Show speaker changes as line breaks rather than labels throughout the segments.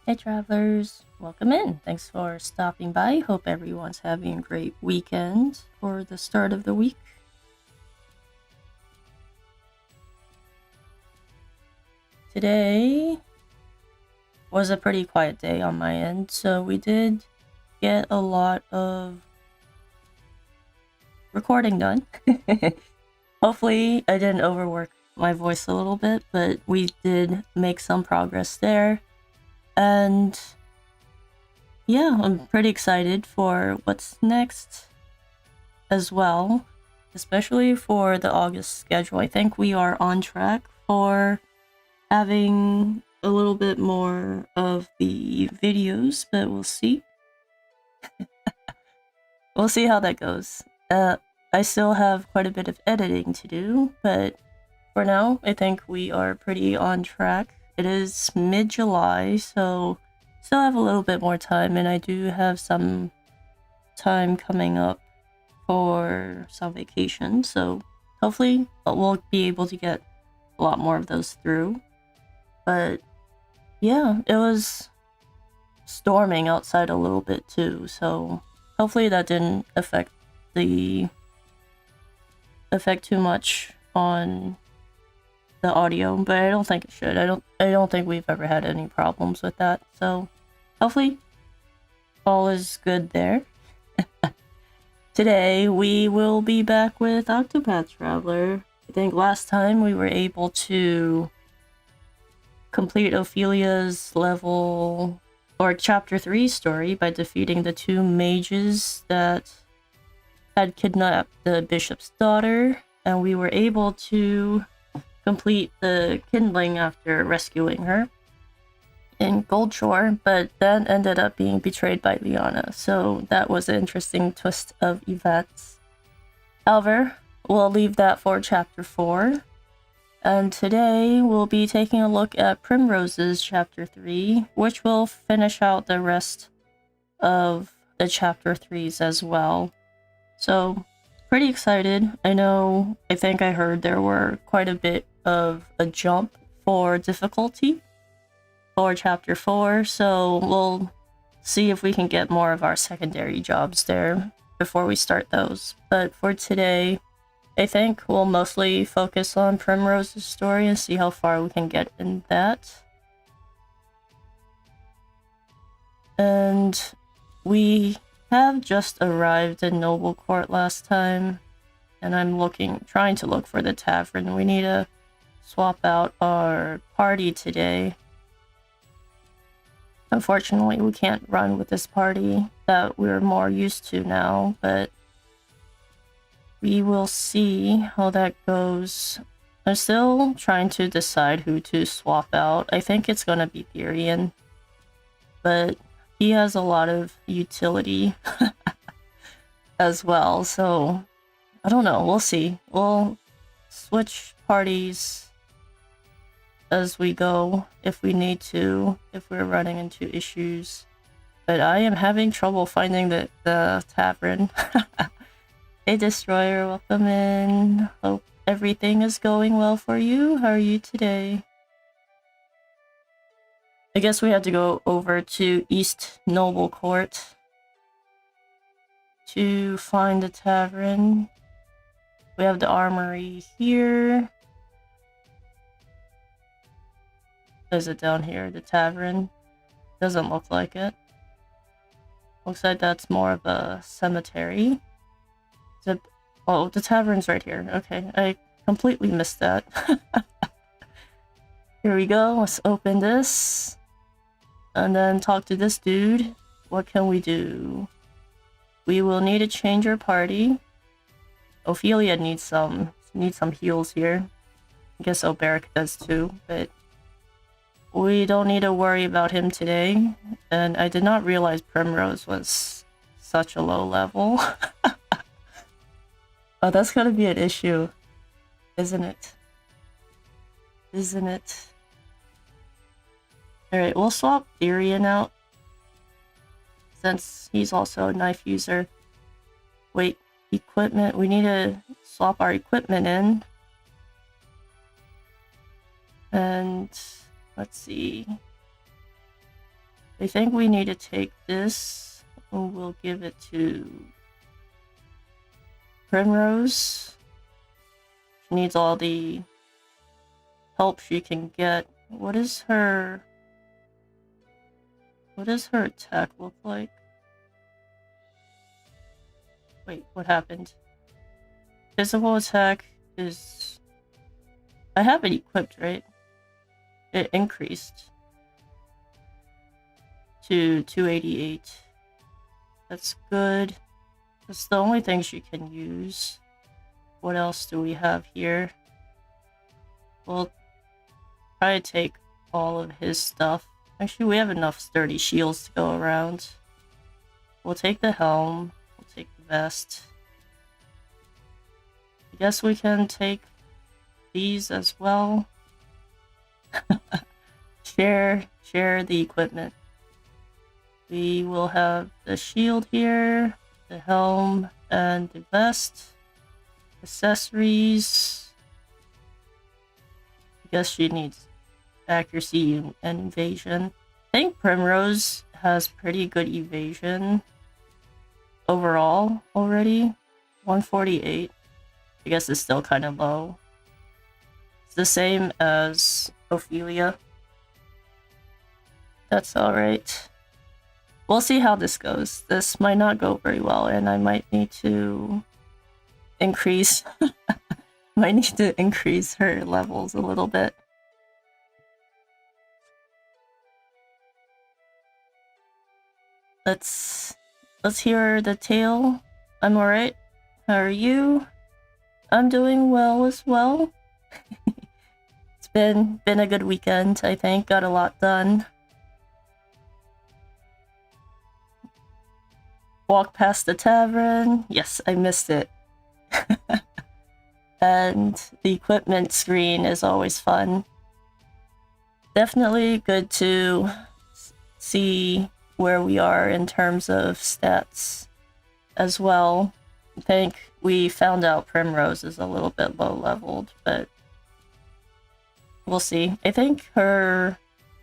Hey travelers, welcome in. Thanks for stopping by. Hope everyone's having a great weekend or the start of the week. Today was a pretty quiet day on my end, so we did get a lot of recording done. Hopefully I didn't overwork my voice a little bit, but we did make some progress there. And yeah, I'm pretty excited for what's next as well, especially for the August schedule. I think we are on track for having a little bit more of the videos, but we'll see. We'll see how that goes. I still have quite a bit of editing to do, but for now, I think we are pretty on track. It is mid-July, so still have a little bit more time, and I do have some time coming up for some vacation, so hopefully we'll be able to get a lot more of those through. But yeah, it was storming outside a little bit too, so hopefully that didn't affect too much on the audio, but I don't think it should. I don't think we've ever had any problems with that, so hopefully all is good there. Today we will be back with Octopath Traveler. I think last time we were able to complete Ophilia's level or chapter 3 story by defeating the 2 mages that had kidnapped the bishop's daughter, and we were able to complete the kindling after rescuing her in Goldshore, but then ended up being betrayed by Liana, so that was an interesting twist of events. However, we'll leave that for chapter 4, and today we'll be taking a look at Primrose's chapter 3, which will finish out the rest of the chapter 3s as well. So, pretty excited. I think I heard there were quite a bit of a jump for difficulty for chapter 4, so we'll see if we can get more of our secondary jobs there before we start those. But for today, I think we'll mostly focus on Primrose's story and see how far we can get in that. And we have just arrived in Noblecourt last time, and I'm trying to look for the tavern. We need to swap out our party today. Unfortunately, we can't run with this party that we're more used to now, but we will see how that goes. I'm still trying to decide who to swap out. I think it's gonna be Tyrion, but he has a lot of utility as well, so I don't know. We'll see. We'll switch parties as we go if we need to, if we're running into issues. But I am having trouble finding the tavern. Hey Destroyer, welcome in. Hope everything is going well for you. How are you today? I guess we had to go over to East Noblecourt to find the tavern. We have the armory here. Is it down here, the tavern? Doesn't look like it. Looks like that's more of a cemetery. Oh, the tavern's right here. Okay, I completely missed that. Here we go, let's open this. And then talk to this dude. What can we do? We will need to change our party. Ophilia needs some heals here. I guess Embark does too, but we don't need to worry about him today. And I did not realize Primrose was such a low level. Oh, that's gonna be an issue, isn't it? Isn't it? Alright, we'll swap Tyrion out, since he's also a knife user. Wait, equipment. We need to swap our equipment in. And let's see. I think we need to take this. We'll give it to Primrose. She needs all the help she can get. What does her attack look like? Wait, what happened? Physical attack is... I have it equipped, right? It increased to 288. That's good. That's the only thing she can use. What else do we have here? We'll try to take all of his stuff. Actually, we have enough sturdy shields to go around. We'll take the helm. We'll take the vest. I guess we can take these as well. share the equipment. We will have the shield here, the helm, and the vest. Accessories. I guess she needs accuracy and evasion. I think Primrose has pretty good evasion overall already. 148. I guess it's still kind of low. It's the same as Ophilia. That's alright. We'll see how this goes. This might not go very well, and I might need to increase her levels a little bit. Let's hear the tale. I'm alright. How are you? I'm doing well as well. It's been a good weekend, I think. Got a lot done. Walked past the tavern. Yes, I missed it. And the equipment screen is always fun. Definitely good to see where we are in terms of stats as well. I think we found out Primrose is a little bit low leveled, but we'll see. I think her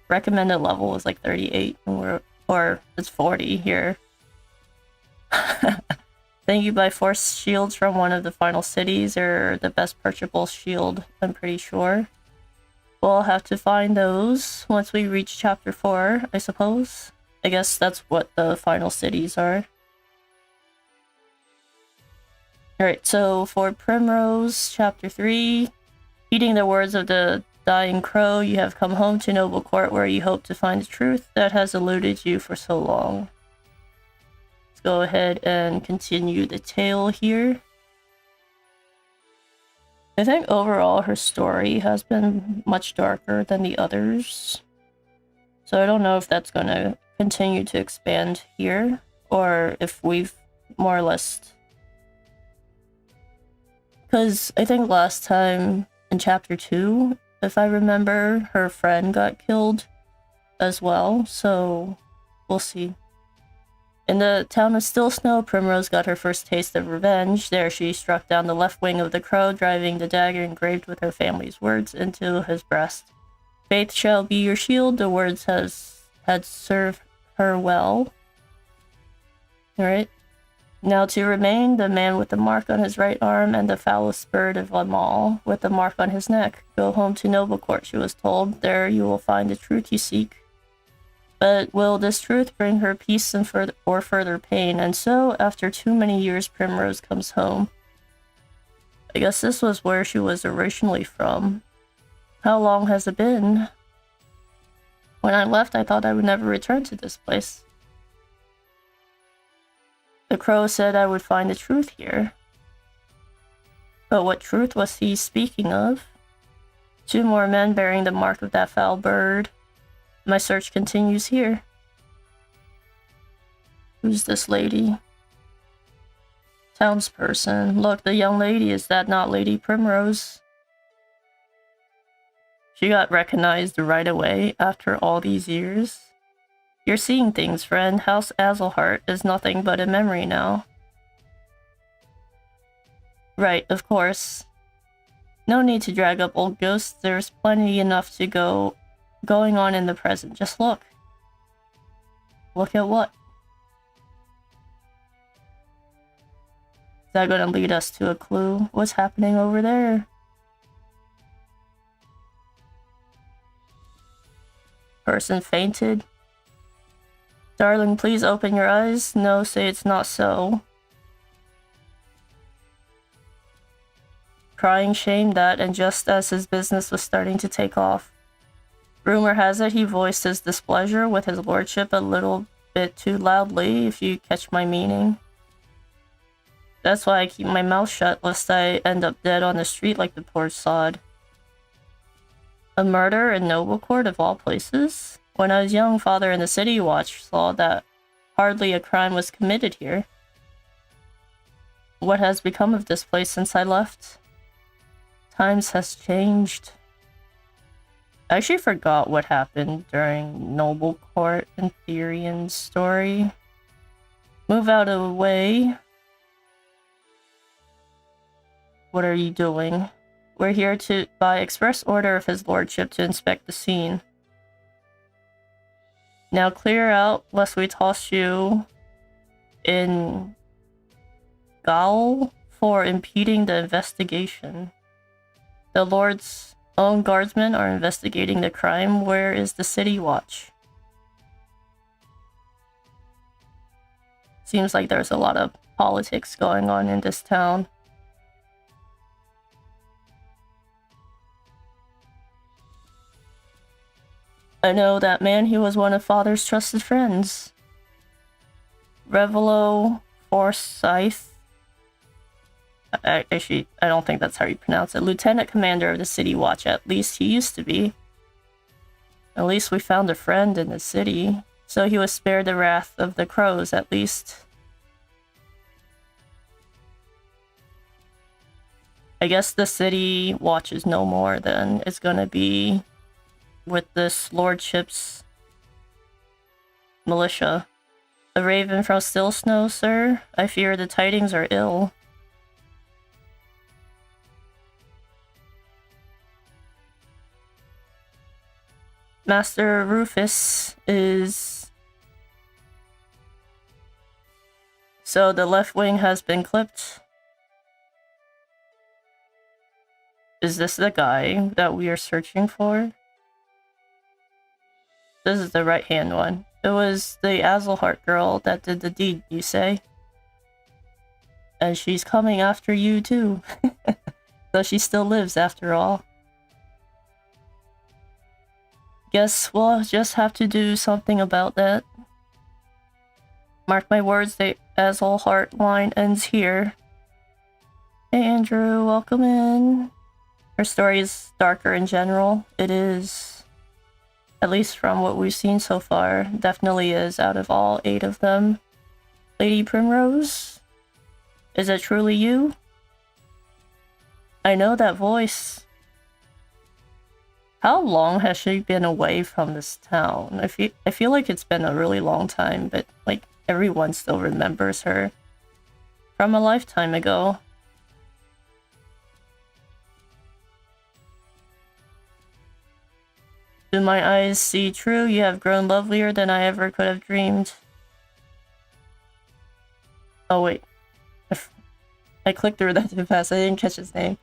recommended level was like 38, and or it's 40 here. Thank you. Buy force shields from one of the final cities. They're the best purchasable shield, I'm pretty sure. We'll have to find those once we reach chapter 4, I suppose. I guess that's what the final cities are. Alright, so for Primrose, chapter 3, heeding the words of the dying crow, you have come home to Noblecourt where you hope to find the truth that has eluded you for so long. Go ahead and continue the tale here. I think overall her story has been much darker than the others. So I don't know if that's going to continue to expand here, or if we've more or less... Because I think last time in chapter 2, if I remember, her friend got killed as well, so we'll see. In the town of Still Snow, Primrose got her first taste of revenge. There she struck down the left wing of the crow, driving the dagger engraved with her family's words into his breast. Faith shall be your shield, the words had served her well. Alright. Now to remain, the man with the mark on his right arm and the foulest bird of them all, with the mark on his neck. Go home to Noblecourt, she was told. There you will find the truth you seek. But will this truth bring her peace and further pain? And so, after too many years, Primrose comes home. I guess this was where she was originally from. How long has it been? When I left, I thought I would never return to this place. The crow said I would find the truth here. But what truth was he speaking of? 2 more men bearing the mark of that foul bird. My search continues here. Who's this lady? Townsperson. Look, the young lady, is that not Lady Primrose? She got recognized right away after all these years. You're seeing things, friend. House Azelhart is nothing but a memory now. Right, of course. No need to drag up old ghosts. There's plenty enough to going on in the present. Just look. Look at what? Is that gonna lead us to a clue? What's happening over there? Person fainted. Darling, please open your eyes. No, say it's not so. Crying shame that, and just as his business was starting to take off. Rumor has it he voiced his displeasure with his lordship a little bit too loudly, if you catch my meaning. That's why I keep my mouth shut, lest I end up dead on the street like the poor sod. A murder in Noblecourt of all places? When I was young, father in the city watch saw that hardly a crime was committed here. What has become of this place since I left? Times has changed. I actually forgot what happened during Noblecourt and Thyrian's story. Move out of the way. What are you doing? We're here by express order of his lordship to inspect the scene. Now clear out, lest we toss you in gaol for impeding the investigation. The Lord's own guardsmen are investigating the crime. Where is the city watch? Seems like there's a lot of politics going on in this town. I know that man. He was one of father's trusted friends. Revelo Forsyth. Actually, I don't think that's how you pronounce it. Lieutenant Commander of the City Watch, at least he used to be. At least we found a friend in the city. So he was spared the wrath of the crows, at least. I guess the City Watch is no more then. It's gonna be with this lordship's militia. A raven from Still Snow, sir? I fear the tidings are ill. Master Rufus is... So the left wing has been clipped. Is this the guy that we are searching for? This is the right-hand one. It was the Azelhart girl that did the deed, you say? And she's coming after you too. So she still lives after all. Guess we'll just have to do something about that. Mark my words, the Azelhart line ends here. Hey Andrew, welcome in. Her story is darker in general. It is, at least from what we've seen so far, definitely is out of all 8 of them. Lady Primrose? Is it truly you? I know that voice. How long has she been away from this town? I feel like it's been a really long time, but like everyone still remembers her from a lifetime ago. Do my eyes see true? You have grown lovelier than I ever could have dreamed. Oh wait. I clicked through that too fast, I didn't catch his name.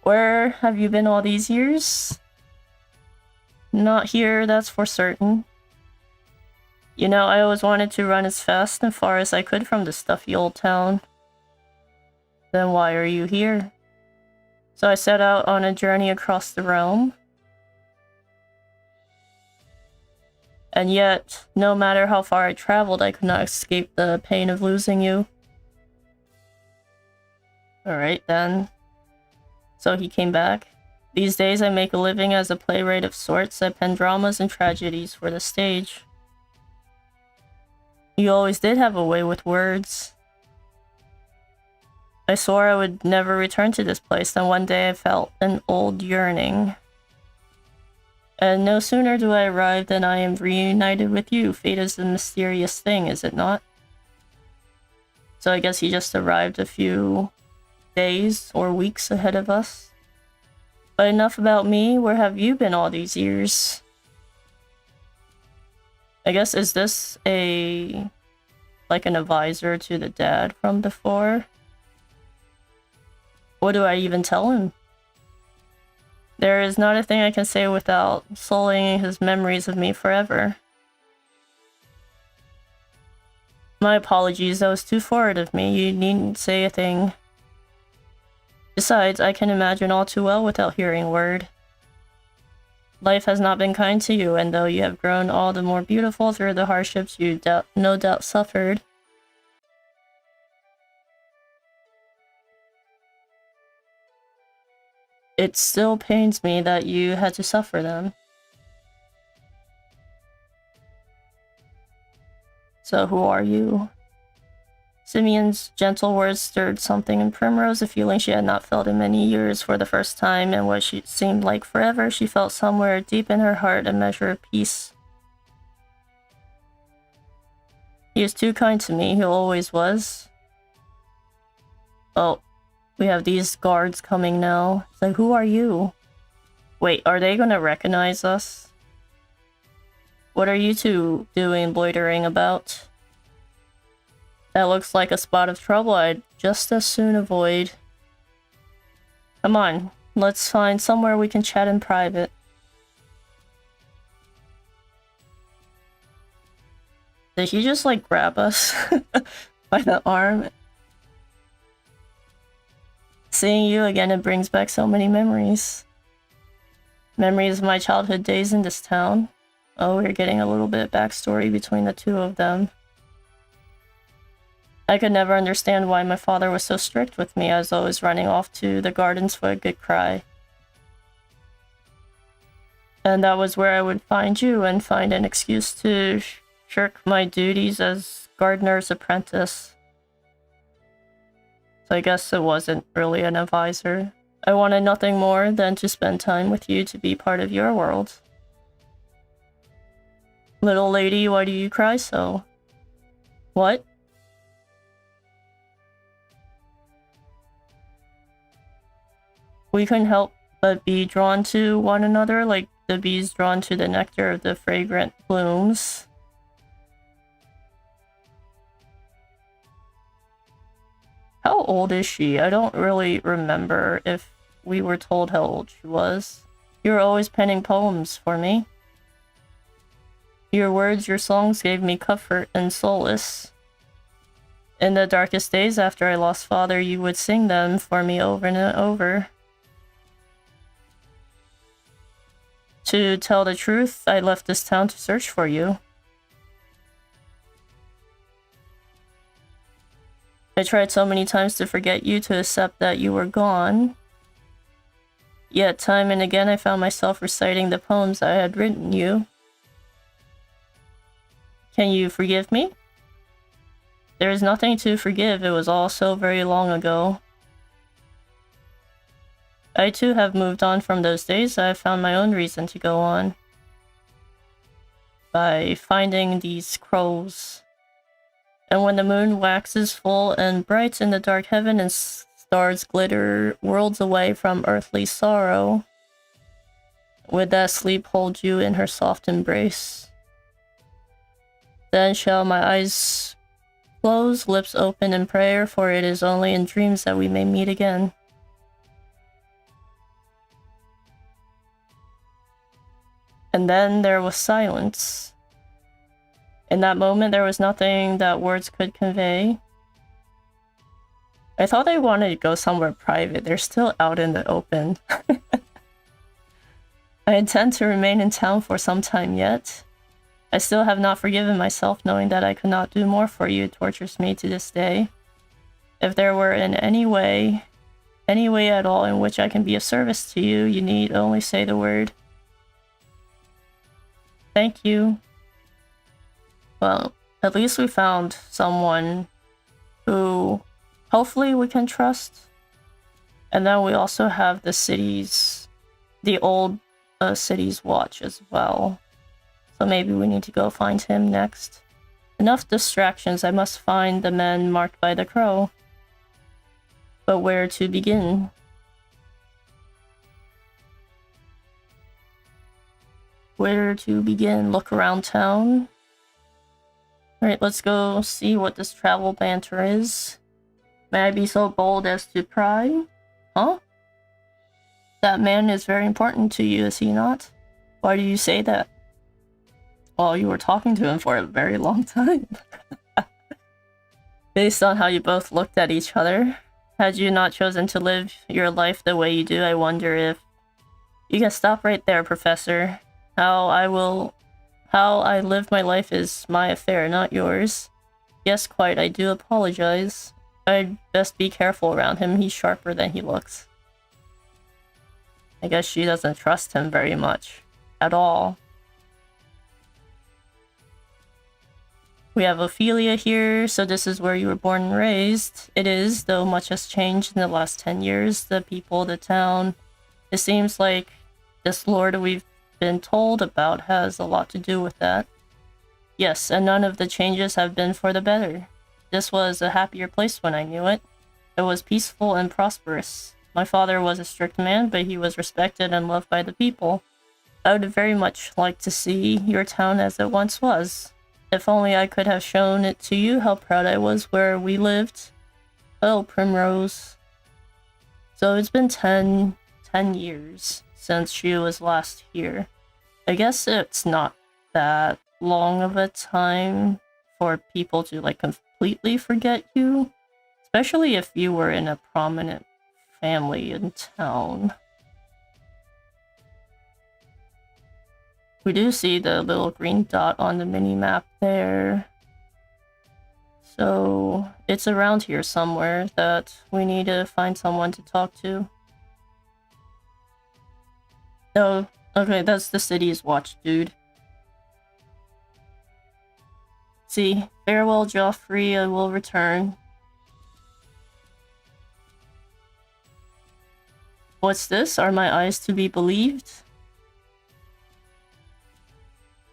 Where have you been all these years? Not here, that's for certain. You know, I always wanted to run as fast and far as I could from this stuffy old town. Then why are you here? So I set out on a journey across the realm. And yet, no matter how far I traveled, I could not escape the pain of losing you. Alright then. So he came back. These days I make a living as a playwright of sorts. I pen dramas and tragedies for the stage. You always did have a way with words. I swore I would never return to this place, then one day I felt an old yearning. And no sooner do I arrive than I am reunited with you. Fate is a mysterious thing, is it not? So I guess he just arrived a few days or weeks ahead of us. But enough about me. Where have you been all these years? I guess, is this like an advisor to the dad from before? What do I even tell him? There is not a thing I can say without sullying his memories of me forever. My apologies, that was too forward of me. You needn't say a thing. Besides, I can imagine all too well without hearing a word. Life has not been kind to you, and though you have grown all the more beautiful through the hardships you no doubt suffered, it still pains me that you had to suffer them. So who are you? Simeon's gentle words stirred something in Primrose, a feeling she had not felt in many years. For the first time, in what she seemed like forever, she felt somewhere deep in her heart a measure of peace. He is too kind to me, he always was. Oh, we have these guards coming now. It's like, who are you? Wait, are they gonna recognize us? What are you two doing loitering about? That looks like a spot of trouble I'd just as soon avoid. Come on, let's find somewhere we can chat in private. Did he just like grab us by the arm? Seeing you again, it brings back so many memories. Memories of my childhood days in this town. Oh, we're getting a little bit of backstory between the two of them. I could never understand why my father was so strict with me. I was always running off to the gardens for a good cry. And that was where I would find you and find an excuse to shirk my duties as gardener's apprentice. So I guess it wasn't really an advisor. I wanted nothing more than to spend time with you, to be part of your world. Little lady, why do you cry so? What? We couldn't help but be drawn to one another, like the bees drawn to the nectar of the fragrant blooms. How old is she? I don't really remember if we were told how old she was. You were always penning poems for me. Your words, your songs gave me comfort and solace. In the darkest days after I lost father, you would sing them for me over and over. To tell the truth, I left this town to search for you. I tried so many times to forget you, to accept that you were gone. Yet time and again I found myself reciting the poems I had written you. Can you forgive me? There is nothing to forgive, it was all so very long ago. I too have moved on from those days. I have found my own reason to go on. By finding these crows. And when the moon waxes full and bright in the dark heaven and stars glitter worlds away from earthly sorrow, would that sleep hold you in her soft embrace? Then shall my eyes close, lips open in prayer, for it is only in dreams that we may meet again. And then there was silence. In that moment, there was nothing that words could convey. I thought they wanted to go somewhere private. They're still out in the open. I intend to remain in town for some time yet. I still have not forgiven myself, knowing that I could not do more for you. It tortures me to this day. If there were in any way at all in which I can be of service to you, you need only say the word. Thank you. Well, at least we found someone who hopefully we can trust. And then we also have the old city's watch as well. So maybe we need to go find him next. Enough distractions, I must find the men marked by the crow. But where to begin? Where to begin? Look around town? Alright, let's go see what this travel banter is. May I be so bold as to pry? Huh? That man is very important to you, is he not? Why do you say that? Well, you were talking to him for a very long time. Based on how you both looked at each other, had you not chosen to live your life the way you do, I wonder if... You can stop right there, Professor. How I live my life is my affair, not yours. Yes, quite, I do apologize. I'd best be careful around him, he's sharper than he looks. I guess she doesn't trust him very much. At all. We have Ophilia here, so this is where you were born and raised. It is, though much has changed in the last 10 years. The people, the town. It seems like this lord we've been told about has a lot to do with that. Yes, and none of the changes have been for the better. This was a happier place when I knew it. It was peaceful and prosperous. My father was a strict man, but he was respected and loved by the people. I would very much like to see your town as it once was. If only I could have shown it to you how proud I was where we lived. Oh, Primrose. So it's been 10 years since she was last here. I guess it's not that long of a time for people to like completely forget you. Especially if you were in a prominent family in town. We do see the little green dot on the mini-map there. So it's around here somewhere that we need to find someone to talk to. Oh, okay, that's the city's watch, dude. See, farewell, Joffrey, I will return. What's this? Are my eyes to be believed?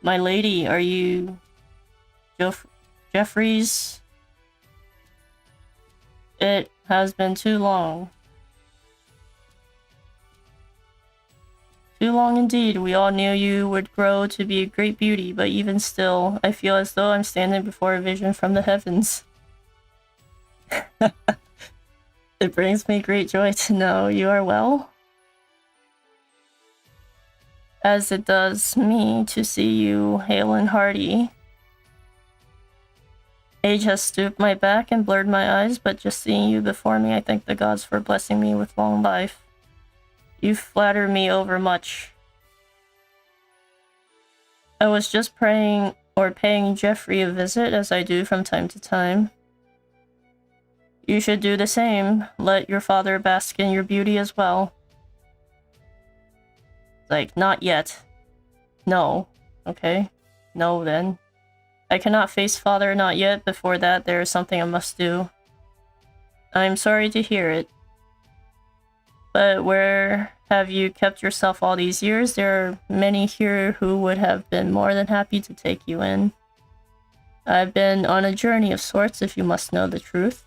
My lady, are you... Jeffries? It has been too long. Too long indeed. We all knew you would grow to be a great beauty, but even still, I feel as though I'm standing before a vision from the heavens. It brings me great joy to know you are well. As it does me to see you hale and hearty. Age has stooped my back and blurred my eyes, but just seeing you before me, I thank the gods for blessing me with long life. You flatter me overmuch. I was just praying or paying Jeffrey a visit, as I do from time to time. You should do the same. Let your father bask in your beauty as well. Like, not yet. No. Okay. No, then. I cannot face father not yet. Before that, there is something I must do. I am sorry to hear it. But where have you kept yourself all these years? There are many here who would have been more than happy to take you in. I've been on a journey of sorts, if you must know the truth.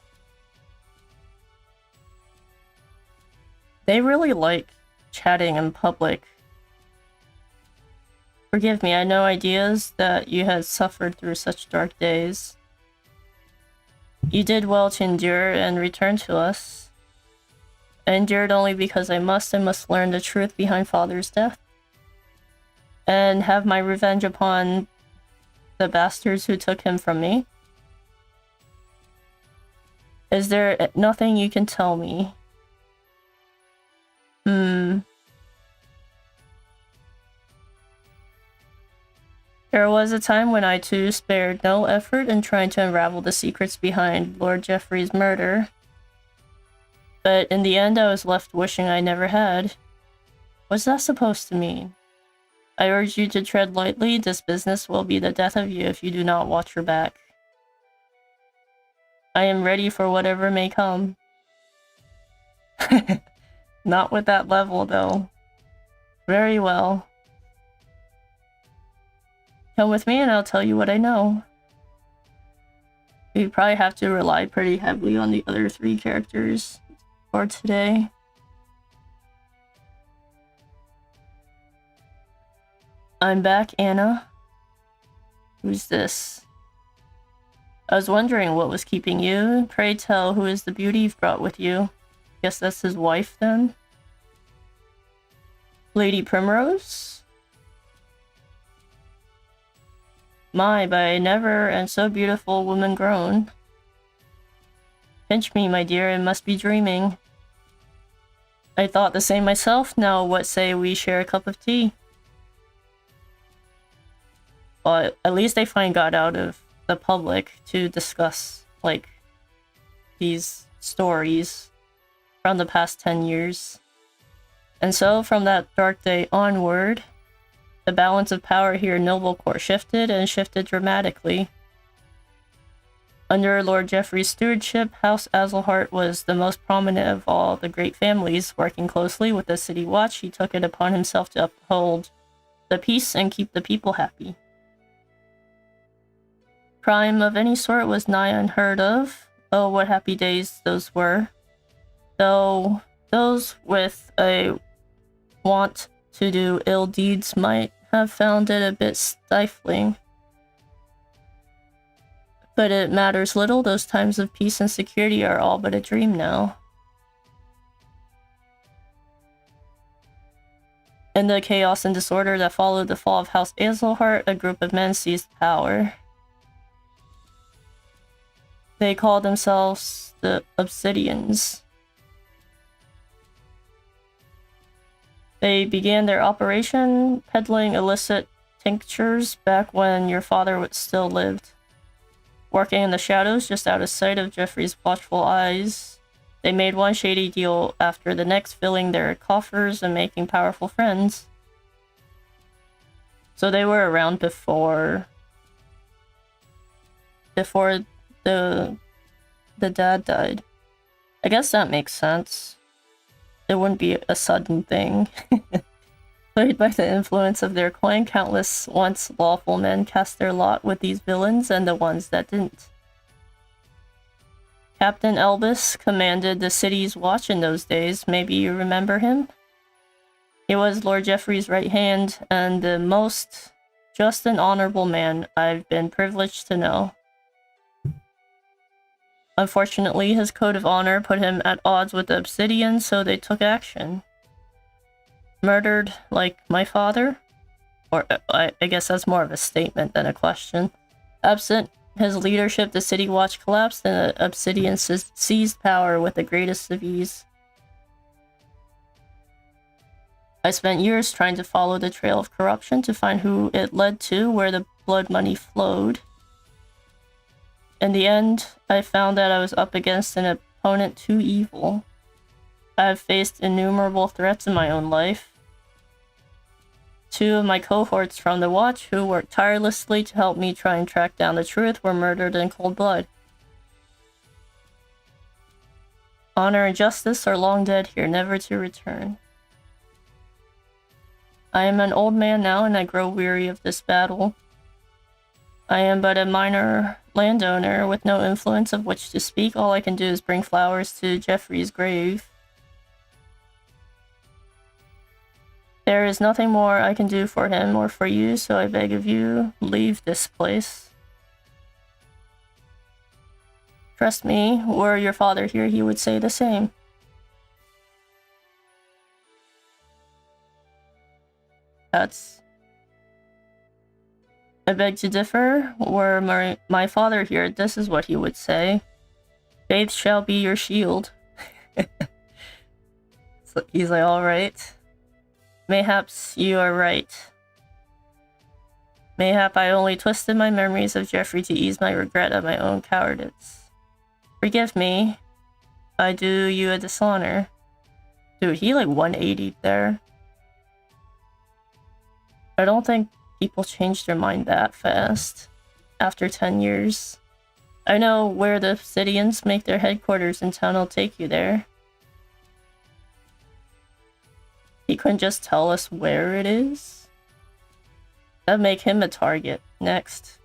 They really like chatting in public. Forgive me, I had no ideas that you had suffered through such dark days. You did well to endure and return to us. I endured only because I must learn the truth behind father's death. And have my revenge upon the bastards who took him from me. Is there nothing you can tell me? There was a time when I too spared no effort in trying to unravel the secrets behind Lord Jeffrey's murder. But in the end I was left wishing I never had. What's that supposed to mean? I urge you to tread lightly. This business will be the death of you if you do not watch your back. I am ready for whatever may come. Not with that level, though. Very well. Come with me and I'll tell you what I know. We probably have to rely pretty heavily on the other three characters for today. I'm back, Anna. Who's this? I was wondering what was keeping you. Pray tell, who is the beauty you've brought with you? Guess that's his wife, then? Lady Primrose? My, by never and so beautiful woman grown. Pinch me, my dear, I must be dreaming. I thought the same myself. Now what say we share a cup of tea? Well, at least they find God out of the public to discuss, like, these stories from the past 10 years. And so, from that dark day onward, the balance of power here in Noblecourt shifted, and shifted dramatically. Under Lord Geoffrey's stewardship, House Azelhart was the most prominent of all the great families. Working closely with the City Watch, he took it upon himself to uphold the peace and keep the people happy. Crime of any sort was nigh unheard of. Oh, what happy days those were. Though those with a want to do ill deeds might have found it a bit stifling. But it matters little. Those times of peace and security are all but a dream now. In the chaos and disorder that followed the fall of House Azelhart, a group of men seized power. They called themselves the Obsidians. They began their operation peddling illicit tinctures back when your father still lived. Working in the shadows just out of sight of Geoffrey's watchful eyes, they made one shady deal after the next, filling their coffers and making powerful friends. So they were around before the dad died. I guess that makes sense. It wouldn't be a sudden thing. Played by the influence of their coin, countless once lawful men cast their lot with these villains and the ones that didn't. Captain Elbis commanded the city's watch in those days. Maybe you remember him? He was Lord Geoffrey's right hand, and the most just and honorable man I've been privileged to know. Unfortunately, his code of honor put him at odds with the Obsidians, so they took action. Murdered like my father? Or I guess that's more of a statement than a question. Absent his leadership, the City Watch collapsed and the Obsidians seized power with the greatest of ease. I spent years trying to follow the trail of corruption to find who it led to, where the blood money flowed. In the end, I found that I was up against an opponent too evil. I have faced innumerable threats in my own life. Two of my cohorts from the Watch, who worked tirelessly to help me try and track down the truth, were murdered in cold blood. Honor and justice are long dead here, never to return. I am an old man now, and I grow weary of this battle. I am but a minor landowner with no influence of which to speak. All I can do is bring flowers to Geoffrey's grave. There is nothing more I can do for him or for you, so I beg of you, leave this place. Trust me, were your father here, he would say the same. I beg to differ. Were my father here, this is what he would say. Faith shall be your shield. So he's like, alright. Mayhaps you are right. Mayhap I only twisted my memories of Geoffrey to ease my regret of my own cowardice. Forgive me. I do you a dishonor. Dude, he like 180'd there. I don't think people change their mind that fast after 10 years. I know where the Obsidians make their headquarters in town. I'll take you there. He couldn't just tell us where it is? That'd make him a target. Next.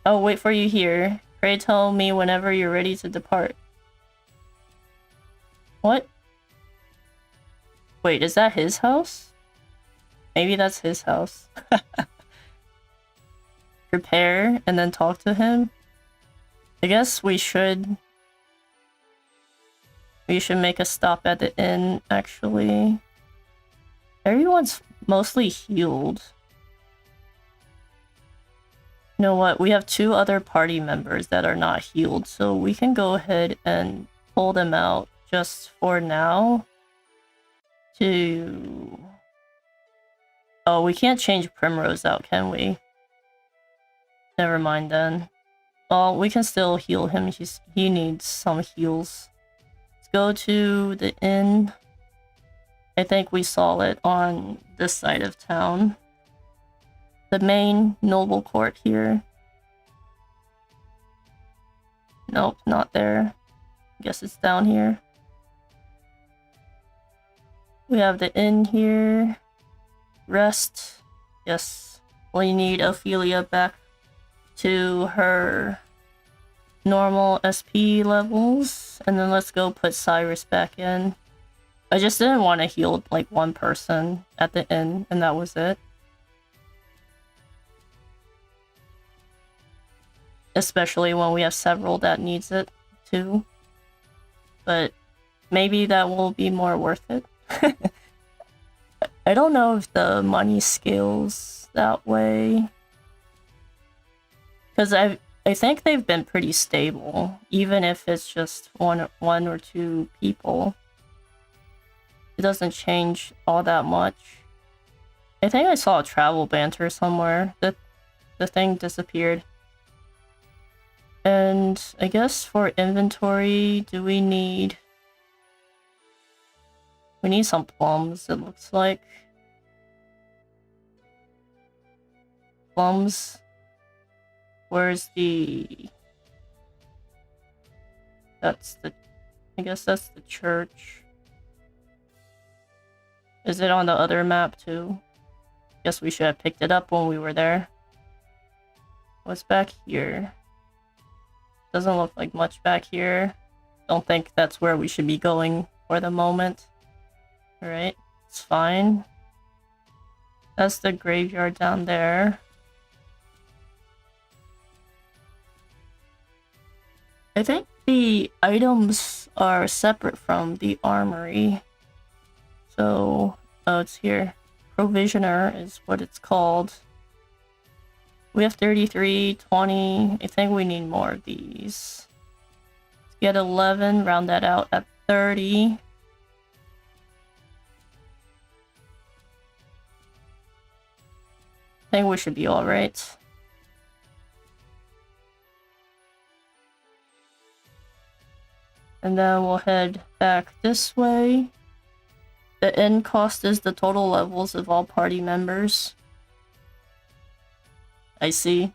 I'll wait for you here. Pray tell me whenever you're ready to depart. What? Wait, is that his house? Maybe that's his house. Prepare and then talk to him. I guess we should make a stop at the inn, actually. Everyone's mostly healed. You know what? We have 2 other party members that are not healed, so we can go ahead and pull them out just for now. Oh, we can't change Primrose out, can we? Never mind then. Well, we can still heal him. He needs some heals. Let's go to the inn. I think we saw it on this side of town. The main Noblecourt here. Nope, not there. Guess it's down here. We have the inn here. Rest. Yes. We need Ophilia back to her normal SP levels. And then let's go put Cyrus back in. I just didn't want to heal like one person at the inn, and that was it. Especially when we have several that needs it too. But maybe that will be more worth it. I don't know if the money scales that way. Because I think they've been pretty stable, even if it's just one or 2 people. It doesn't change all that much. I think I saw a travel banter somewhere. The thing disappeared. And I guess for inventory, we need some plums, it looks like. Plums. Where's the... I guess that's the church. Is it on the other map too? Guess we should have picked it up when we were there. What's back here? Doesn't look like much back here. Don't think that's where we should be going for the moment. Alright, it's fine. That's the graveyard down there. I think the items are separate from the armory. So, oh, it's here. Provisioner is what it's called. We have 33, 20. I think we need more of these. Let's get 11, round that out at 30. I think we should be alright. And then we'll head back this way. The end cost is the total levels of all party members. I see.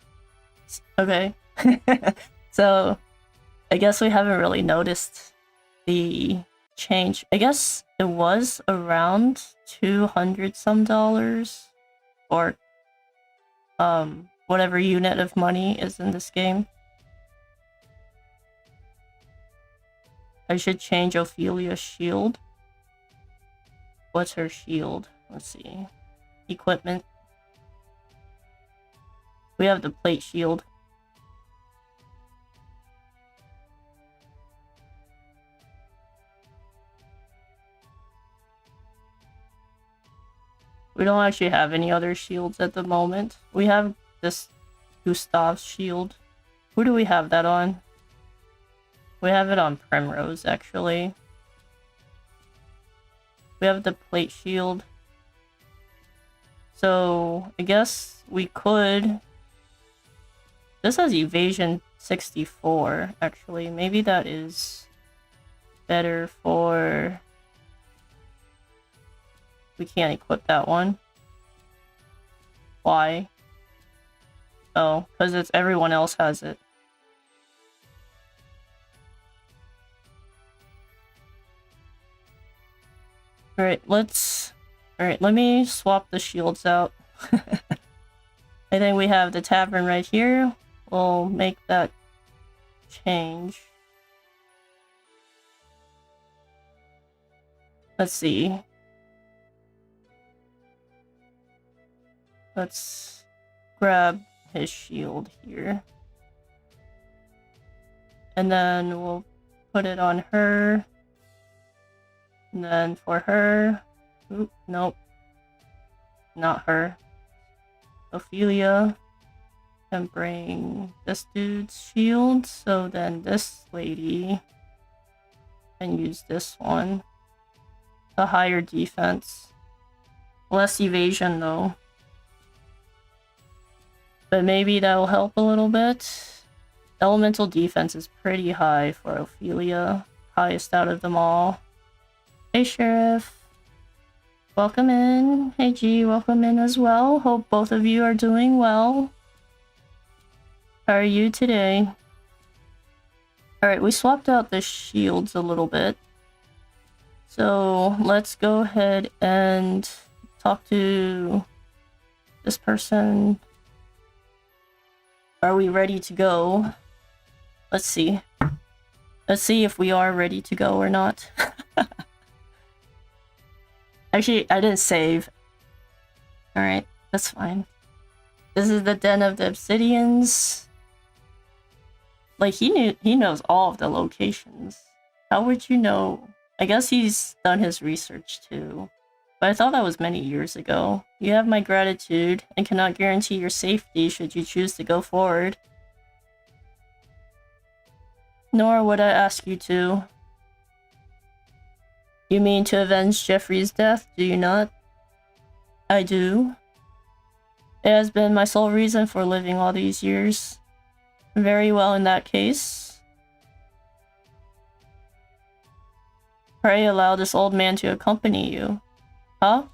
Okay. So, I guess we haven't really noticed the change. I guess it was around $200 some dollars. Or, whatever unit of money is in this game. I should change Ophilia's shield. What's her shield? Let's see. Equipment. We have the plate shield. We don't actually have any other shields at the moment. We have this Gustav's shield. Who do we have that on? We have it on Primrose, actually. We have the plate shield. So, I guess we could... This has evasion 64, actually. Maybe that is better for... We can't equip that one. Why? Oh, because it's everyone else has it. Alright, let me swap the shields out. I think we have the tavern right here. We'll make that change. Let's see. Let's grab his shield here. And then we'll put it on her. And then for her... Oop, nope. Not her. Ophilia can bring this dude's shield, so then this lady can use this one. A higher defense. Less evasion though. But maybe that'll help a little bit. Elemental defense is pretty high for Ophilia. Highest out of them all. Hey Sheriff. Welcome in. Hey G, welcome in as well. Hope both of you are doing well. How are you today? Alright, we swapped out the shields a little bit. So let's go ahead and talk to this person. Are we ready to go? Let's see. Let's see if we are ready to go or not. Actually, I didn't save. Alright, that's fine. This is the Den of the Obsidians. Like, he knows all of the locations. How would you know? I guess he's done his research too. But I thought that was many years ago. You have my gratitude and cannot guarantee your safety should you choose to go forward. Nor would I ask you to. You mean to avenge Jeffrey's death, do you not? I do. It has been my sole reason for living all these years. Very well, in that case. Pray allow this old man to accompany you. Huh?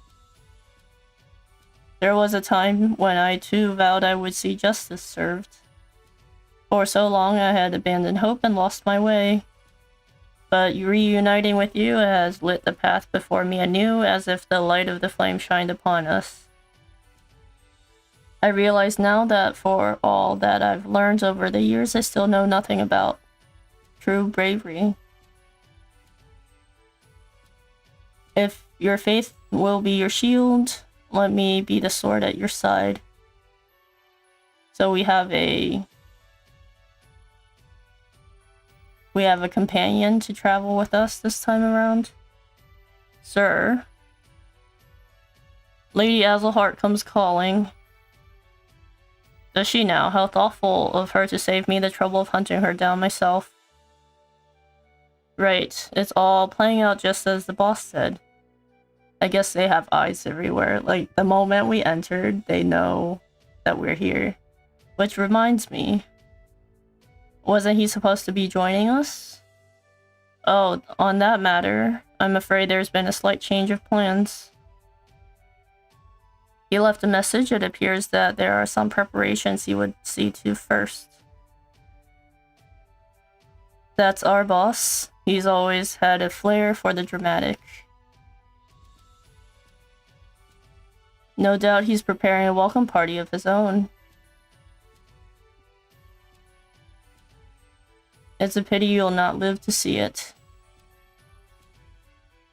There was a time when I too vowed I would see justice served. For so long I had abandoned hope and lost my way. But reuniting with you has lit the path before me anew, as if the light of the flame shined upon us. I realize now that for all that I've learned over the years, I still know nothing about true bravery. If your faith will be your shield, let me be the sword at your side. So we have a companion to travel with us this time around. Sir. Lady Azelhart comes calling. Does she now? How thoughtful of her to save me the trouble of hunting her down myself. Right, it's all playing out just as the boss said. I guess they have eyes everywhere. Like, the moment we entered, they know that we're here. Which reminds me, wasn't he supposed to be joining us? Oh, on that matter, I'm afraid there's been a slight change of plans. He left a message. It appears that there are some preparations he would see to first. That's our boss. He's always had a flair for the dramatic. No doubt he's preparing a welcome party of his own. It's a pity you'll not live to see it.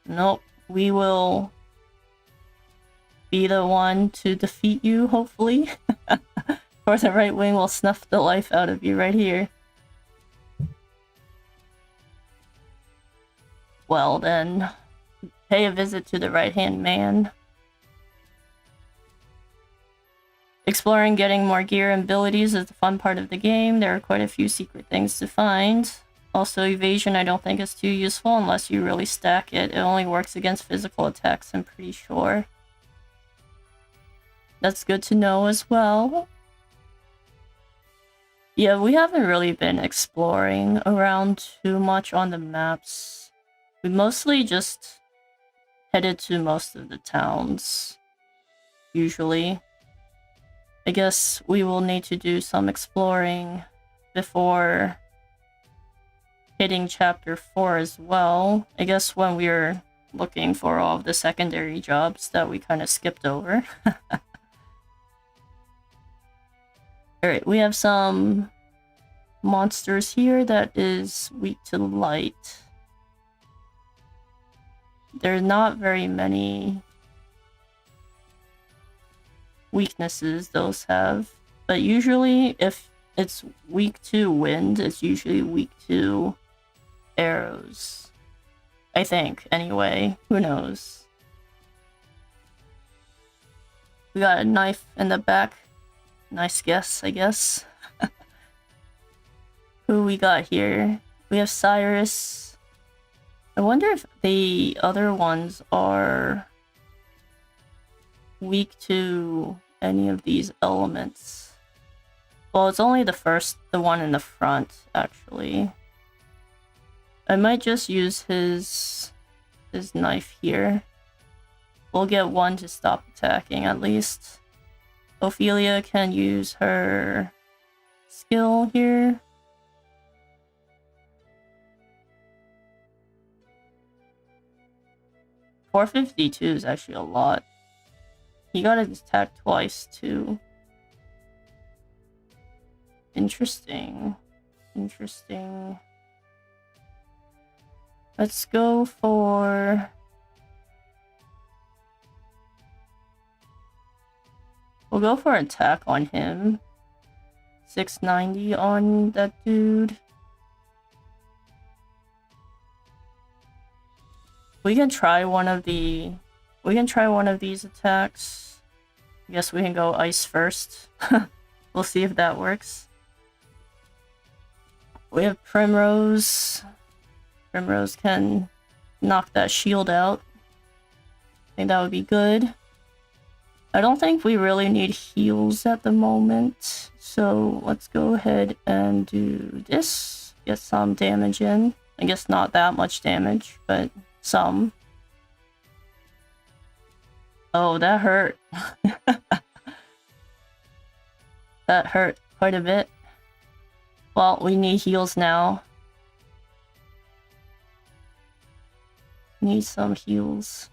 Nope, we will be the one to defeat you, hopefully. Or the right wing will snuff the life out of you right here. Well then, pay a visit to the right-hand man. Exploring getting more gear and abilities is the fun part of the game. There are quite a few secret things to find. Also, evasion I don't think is too useful unless you really stack it. It only works against physical attacks, I'm pretty sure. That's good to know as well. Yeah, we haven't really been exploring around too much on the maps. We mostly just headed to most of the towns, usually. I guess we will need to do some exploring before hitting chapter 4 as well. I guess when we were looking for all of the secondary jobs that we kind of skipped over. Alright, we have some monsters here that is weak to light. There's not very many weaknesses those have, but usually if it's weak to wind. It's usually weak to arrows. I think, anyway. Who knows? We got a knife in the back. Nice guess, I guess. Who we got here? We have Cyrus. I wonder if the other ones are weak to any of these elements. Well, it's only the one in the front, actually. I might just use his knife here. We'll get one to stop attacking, at least. Ophilia can use her skill here. $452 is actually a lot. He got attacked twice, too. Interesting. Interesting. Let's go for... We'll go for attack on him. 690 on that dude. We can try one of these attacks. I guess we can go ice first. We'll see if that works. We have Primrose. Primrose can knock that shield out. I think that would be good. I don't think we really need heals at the moment, so let's go ahead and do this. Get some damage in. I guess not that much damage, but some. Oh, that hurt. That hurt quite a bit. Well, we need heals now. Need some heals.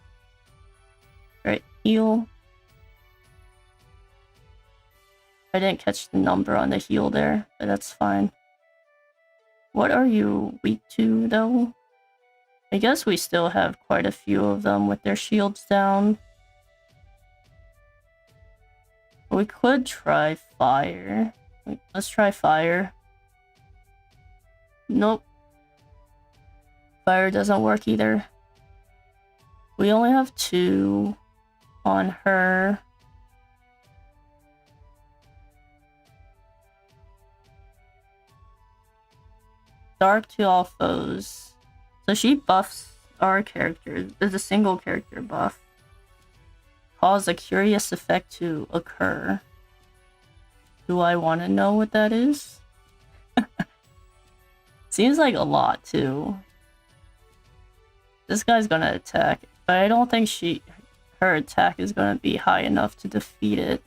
Right, heal. I didn't catch the number on the heal there, but that's fine. What are you weak to, though? I guess we still have quite a few of them with their shields down. We could try fire. Let's try fire. Nope. Fire doesn't work either. We only have 2 on her. Dark to all foes. So she buffs our characters. There's a single character buff. Cause a curious effect to occur. Do I want to know what that is? Seems like a lot, too. This guy's gonna attack, but I don't think her attack is gonna be high enough to defeat it.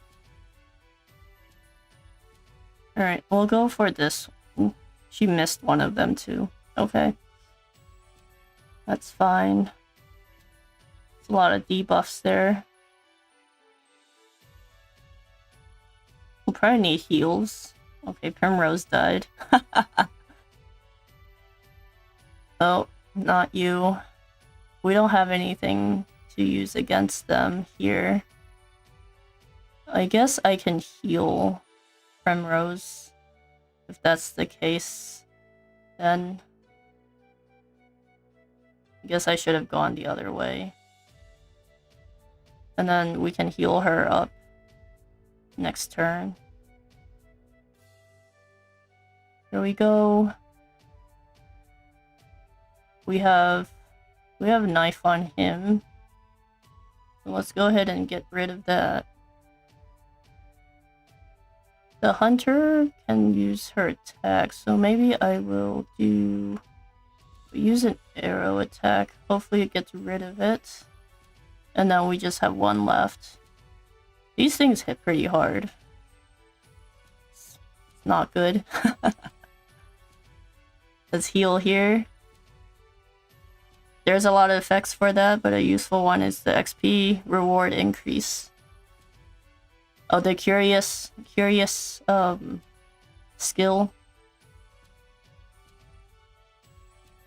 Alright, we'll go for this one. She missed one of them, too. Okay. That's fine. There's a lot of debuffs there. We'll probably need heals. Okay, Primrose died. Oh, not you. We don't have anything to use against them here. I guess I can heal Primrose. If that's the case, then I guess I should have gone the other way. And then we can heal her up next turn. Here we go. We have a knife on him. So let's go ahead and get rid of that. The hunter can use her attack, so maybe I will use an arrow attack. Hopefully it gets rid of it. And then we just have 1 left. These things hit pretty hard. It's not good. Let's heal here. There's a lot of effects for that, but a useful one is the XP reward increase. Oh, the curious skill.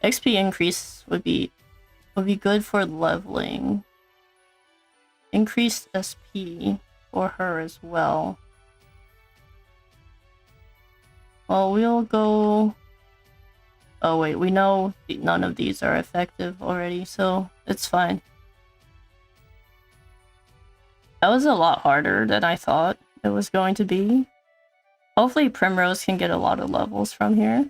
XP increase would be good for leveling. Increased SP for her as well. Well, we'll go... Oh wait, we know none of these are effective already, so it's fine. That was a lot harder than I thought it was going to be. Hopefully Primrose can get a lot of levels from here.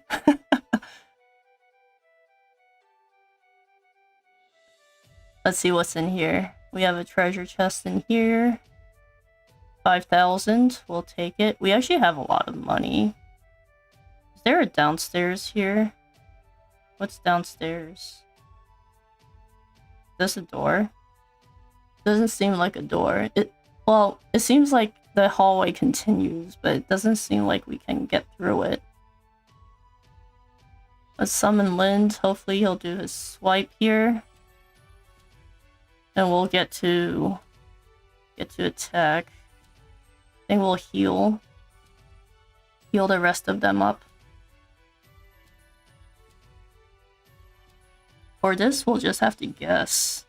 Let's see what's in here. We have a treasure chest in here. 5,000, we'll take it. We actually have a lot of money. Is there a downstairs here? What's downstairs? Is this a door? Doesn't seem like a door. Well, it seems like the hallway continues, but it doesn't seem like we can get through it. Let's summon Lind. Hopefully he'll do his swipe here. And we'll get to attack. I think we'll heal the rest of them up. For this, we'll just have to guess.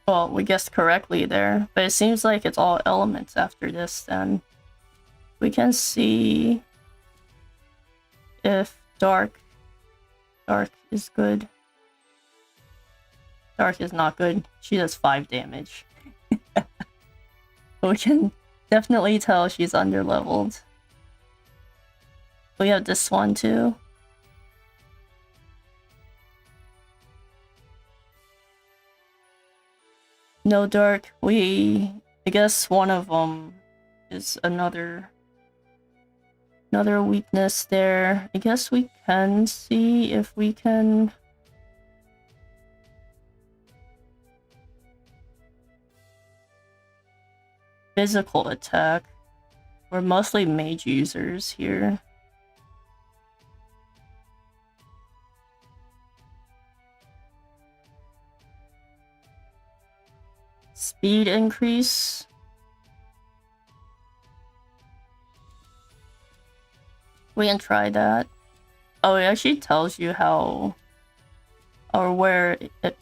Well, we guessed correctly there, but it seems like it's all elements after this then. We can see if Dark is good. Dark is not good. She does 5 damage. We can definitely tell she's underleveled. We have this one too. No Dark. I guess one of them is another weakness there. I guess we can see if we can... Physical attack. We're mostly mage users here. Speed increase. We can try that. Oh, it actually tells you how or where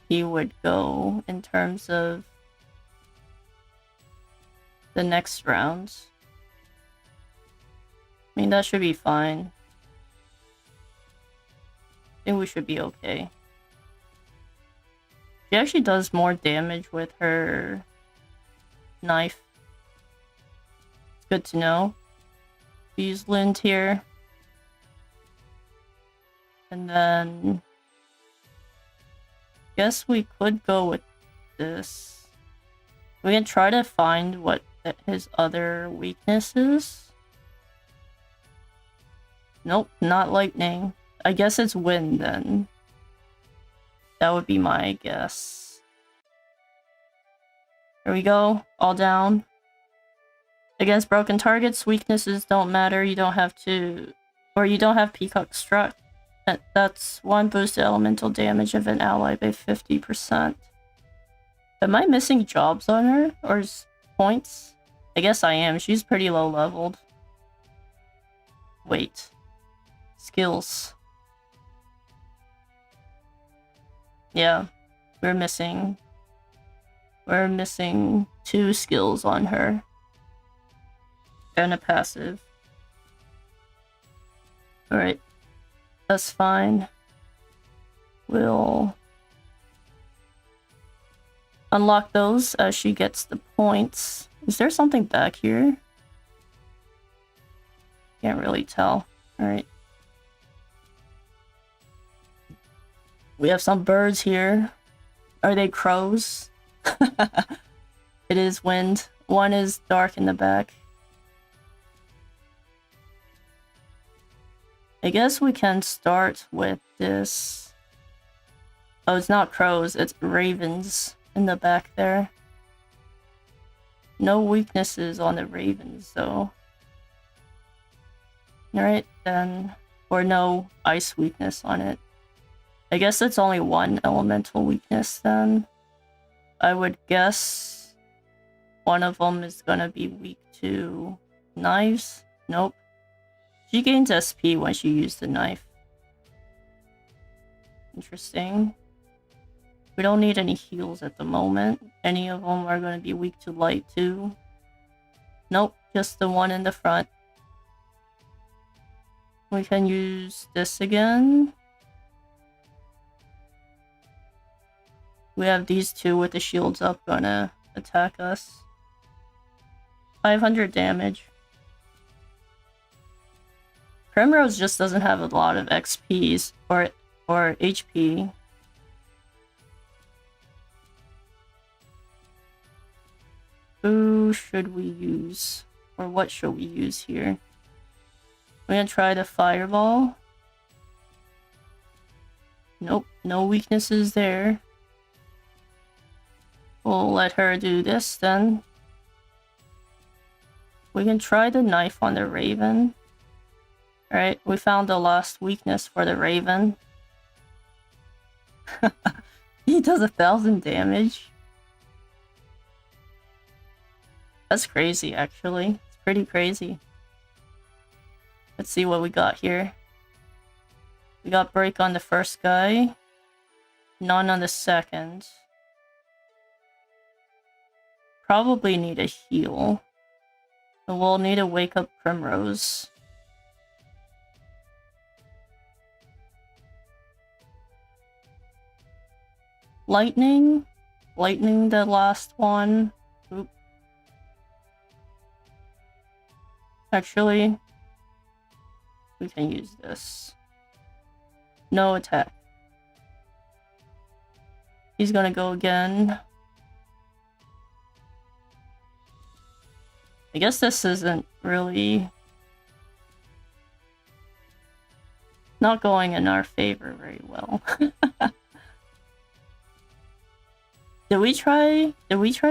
he would go in terms of the next rounds. I mean, that should be fine. I think we should be okay. She actually does more damage with her knife. It's good to know. Use Lind here. And then... guess we could go with this. We can try to find what his other weakness is. Nope, not lightning. I guess it's wind then. That would be my guess. Here we go, all down. Against broken targets, weaknesses don't matter. You don't have to... or you don't have Peacock Strut. That's 1 boosted elemental damage of an ally by 50%. Am I missing jobs on her? Or points? I guess I am. She's pretty low leveled. Wait. Skills. Yeah. We're missing 2 skills on her. And a passive. Alright. That's fine. We'll unlock those as she gets the points. Is there something back here? Can't really tell. Alright. We have some birds here. Are they crows? It is wind. One is dark in the back. I guess we can start with this. Oh, it's not crows, it's ravens in the back there. No weaknesses on the ravens, though. Alright, then. Or no ice weakness on it. I guess it's only 1 elemental weakness, then. I would guess one of them is gonna be weak to knives. Nope. She gains SP when she used the knife. Interesting. We don't need any heals at the moment. Any of them are going to be weak to light too. Nope, just the one in the front. We can use this again. We have these two with the shields up gonna attack us. 500 damage. Primrose just doesn't have a lot of XPs or HP. Who should we use? Or what should we use here? We're gonna try the fireball. Nope, no weaknesses there. We'll let her do this then. We can try the knife on the Raven. Alright, we found the last weakness for the Raven. He does 1,000 damage. That's crazy, actually. It's pretty crazy. Let's see what we got here. We got break on the first guy. None on the second. Probably need a heal. And we'll need to wake up Primrose. Lightning? Lightning, the last one. Oop. Actually, we can use this. No attack. He's gonna go again. I guess this isn't really not going in our favor very well. Did we try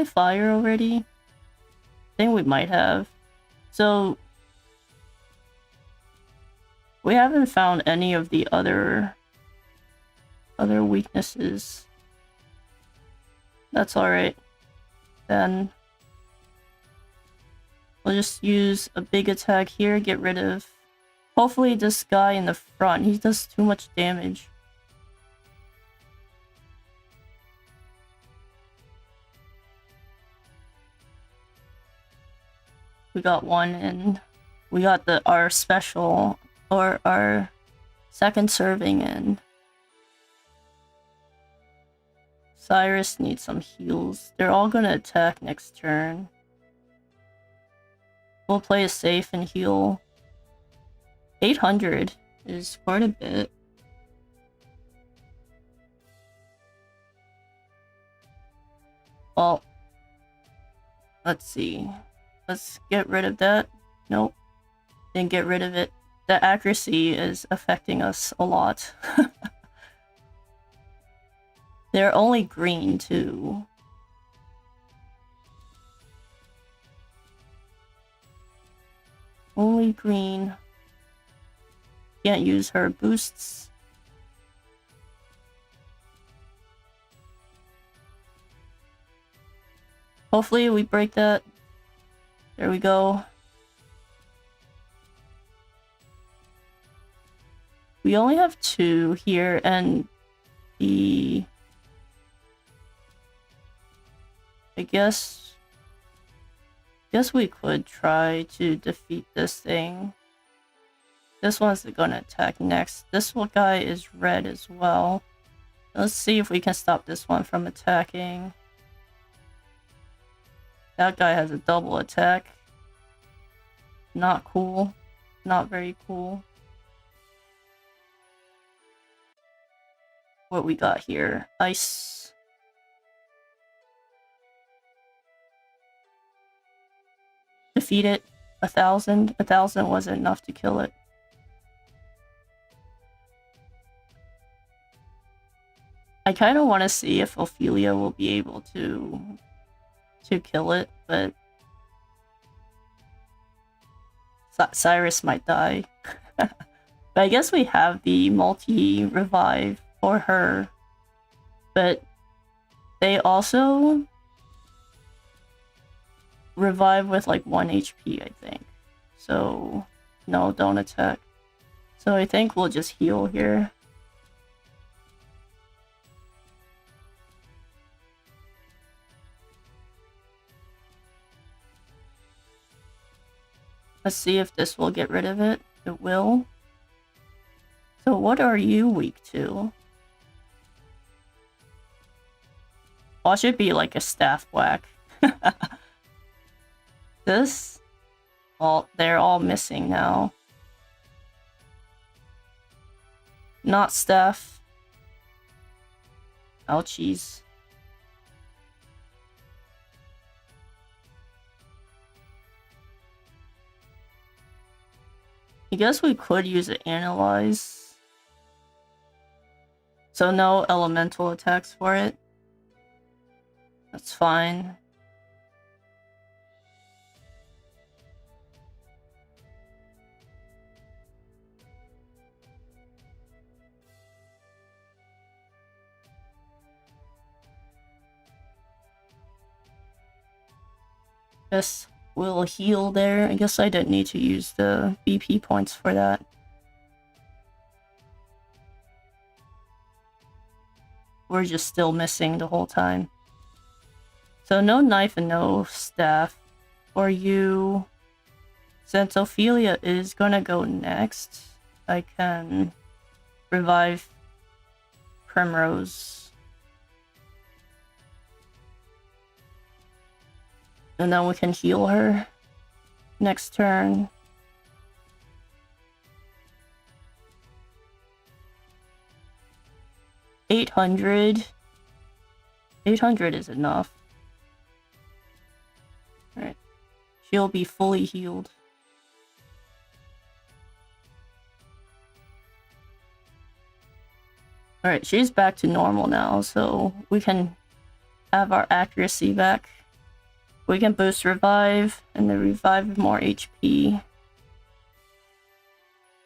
fire already? I think we might have. So we haven't found any of the other weaknesses. That's alright. Then we'll just use a big attack here, get rid of hopefully this guy in the front. He does too much damage. We got one in. We got our special, or our second serving in. Cyrus needs some heals. They're all gonna attack next turn. We'll play it safe and heal. 800 is quite a bit. Well, let's see. Let's get rid of that. Nope. Didn't get rid of it. The accuracy is affecting us a lot. They're only green too. Only green. Can't use her boosts. Hopefully we break that. There we go. We only have 2 here, and I guess we could try to defeat this thing. This one's gonna attack next. This one guy is red as well. Let's see if we can stop this one from attacking. That guy has a double attack. Not cool. Not very cool. What we got here? Ice. Defeat it. 1,000. 1,000 wasn't enough to kill it. I kind of want to see if Ophilia will be able to kill it, but Cyrus might die. But I guess we have the multi-revive for her. But they also revive with like 1 HP, I think. So, no, don't attack. So I think we'll just heal here. Let's see if this will get rid of it. It will. So what are you weak to? Watch it be like a staff whack. This? Well, they're all missing now. Not staff. Ouchies. I guess we could use it analyze. So no elemental attacks for it. That's fine. Guess we'll heal there. I guess I didn't need to use the BP points for that. We're just still missing the whole time. So no knife and no staff for you. Since Ophilia is gonna go next, I can revive Primrose. And then we can heal her next turn. $800 is enough. Alright. She'll be fully healed. Alright, she's back to normal now, so we can have our accuracy back. We can boost revive, and then revive more HP.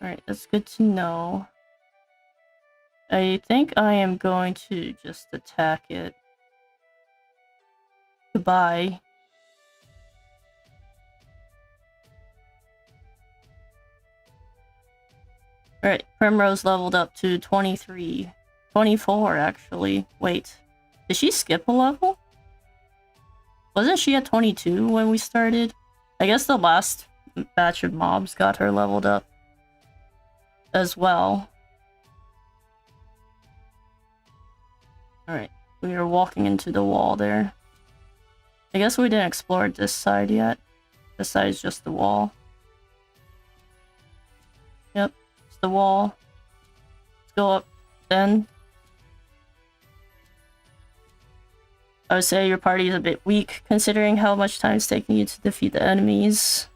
Alright, that's good to know. I think I am going to just attack it. Goodbye. Alright, Primrose leveled up to 23. 24, actually. Wait, did she skip a level? Wasn't she at 22 when we started? I guess the last batch of mobs got her leveled up as well. Alright, we are walking into the wall there. I guess we didn't explore this side yet. This side is just the wall. Yep, it's the wall. Let's go up then. I would say your party is a bit weak, considering how much time it's taking you to defeat the enemies.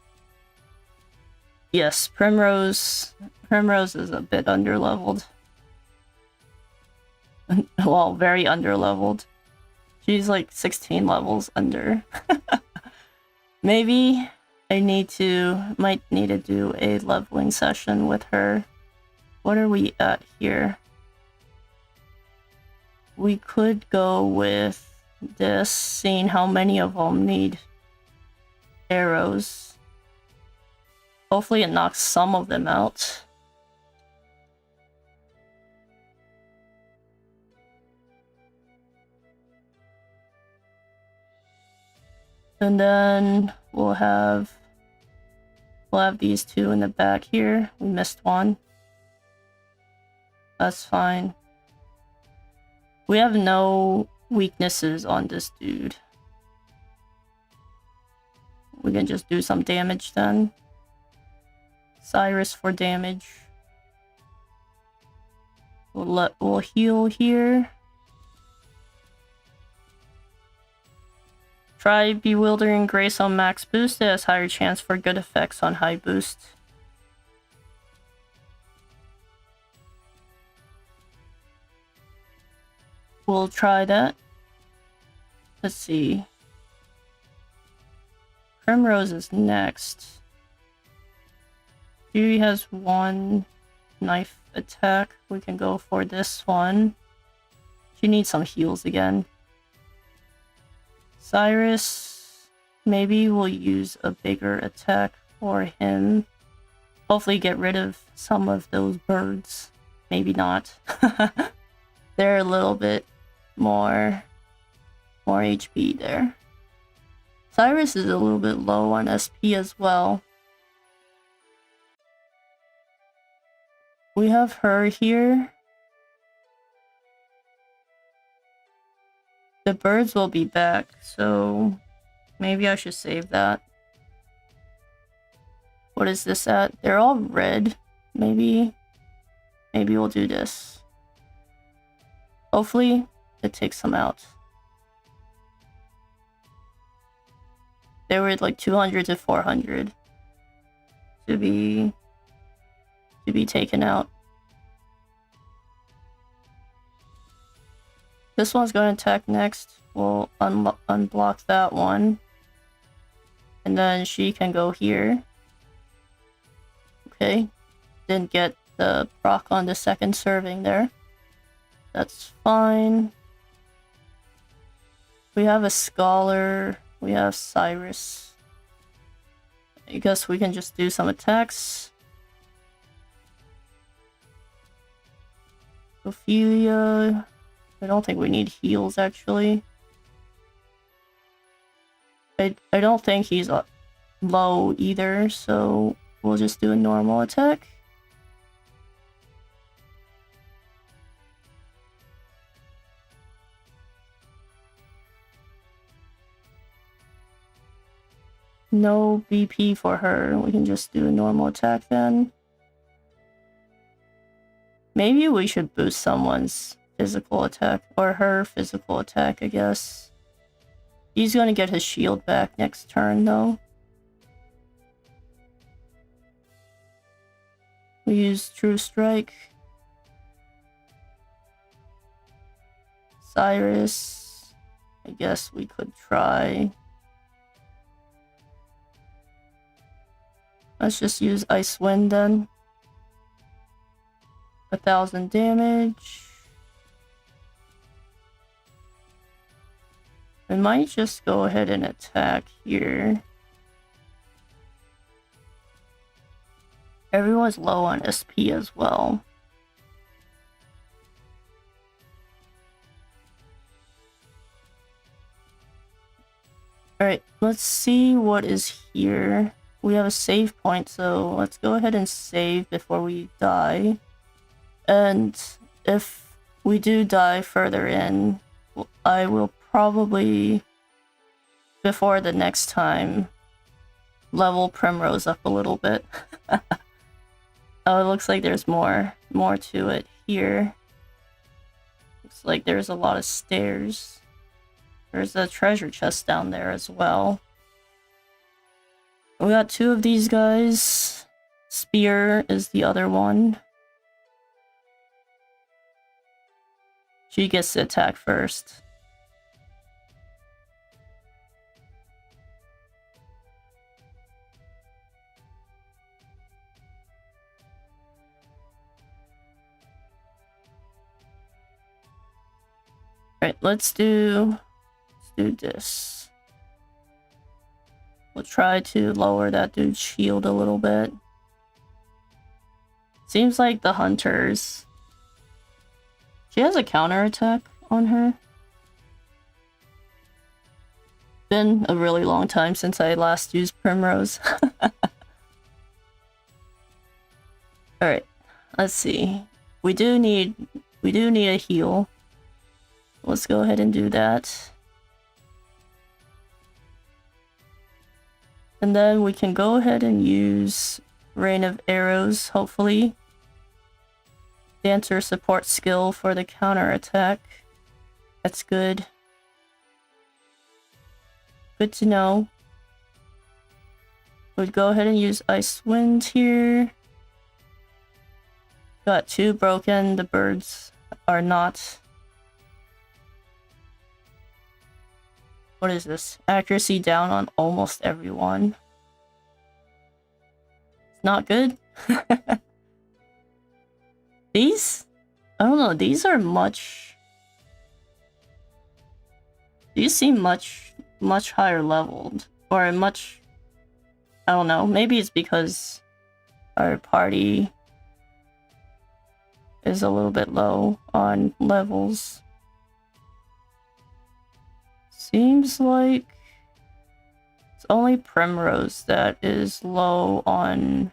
Yes, Primrose is a bit underleveled. Well, very underleveled. She's like 16 levels under. Maybe I might need to do a leveling session with her. What are we at here? We could go with this, seeing how many of them need arrows. Hopefully it knocks some of them out. And then we'll have these two in the back here. We missed one. That's fine. We have no weaknesses on this dude. We can just do some damage then. Cyrus for damage. We'll heal here. Try Bewildering Grace on max boost. It has higher chance for good effects on high boost. We'll try that. Let's see. Primrose is next. She has one knife attack. We can go for this one. She needs some heals again. Cyrus, maybe we'll use a bigger attack for him. Hopefully get rid of some of those birds. Maybe not. They're a little bit more HP there. Cyrus is a little bit low on SP as well. we have her here. The birds will be back, so maybe I should save that. What is this at? They're all red. Maybe we'll do this. Hopefully it takes them out. They were like 200 to 400 to be taken out. This one's going to attack next. We'll unblock that one. And then she can go here. Okay. Didn't get the proc on the second serving there. That's fine. We have a scholar. We have Cyrus. I guess we can just do some attacks. Ophilia. I don't think we need heals, actually. I don't think he's low either, so we'll just do a normal attack. No BP for her. We can just do a normal attack then. Maybe we should boost someone's physical attack, or her physical attack, I guess. He's gonna get his shield back next turn, though. We use True Strike. Cyrus. I guess we could try. Let's just use Ice Wind then. 1000 damage. I might just go ahead and attack here. Everyone's low on SP as well. Alright, let's see what is here. We have a save point, so let's go ahead and save before we die. And if we do die further in, I will probably, before the next time, level Primrose up a little bit. Oh, it looks like there's more to it here. Looks like there's a lot of stairs. There's a treasure chest down there as well. We got 2 of these guys. Spear is the other one. She gets to attack first. Alright, let's do this. We'll try to lower that dude's shield a little bit. Seems like the hunters... She has a counterattack on her. Been a really long time since I last used Primrose. Alright, let's see. We do need a heal. Let's go ahead and do that. And then we can go ahead and use Rain of Arrows, hopefully. Dancer support skill for the counter attack. That's good. Good to know. We'd go ahead and use Ice Wind here. Got 2 broken, the birds are not. What is this? Accuracy down on almost everyone. It's not good. These? I don't know, these are much... These seem much higher leveled. Or much... I don't know, maybe it's because our party is a little bit low on levels. Seems like it's only Primrose that is low on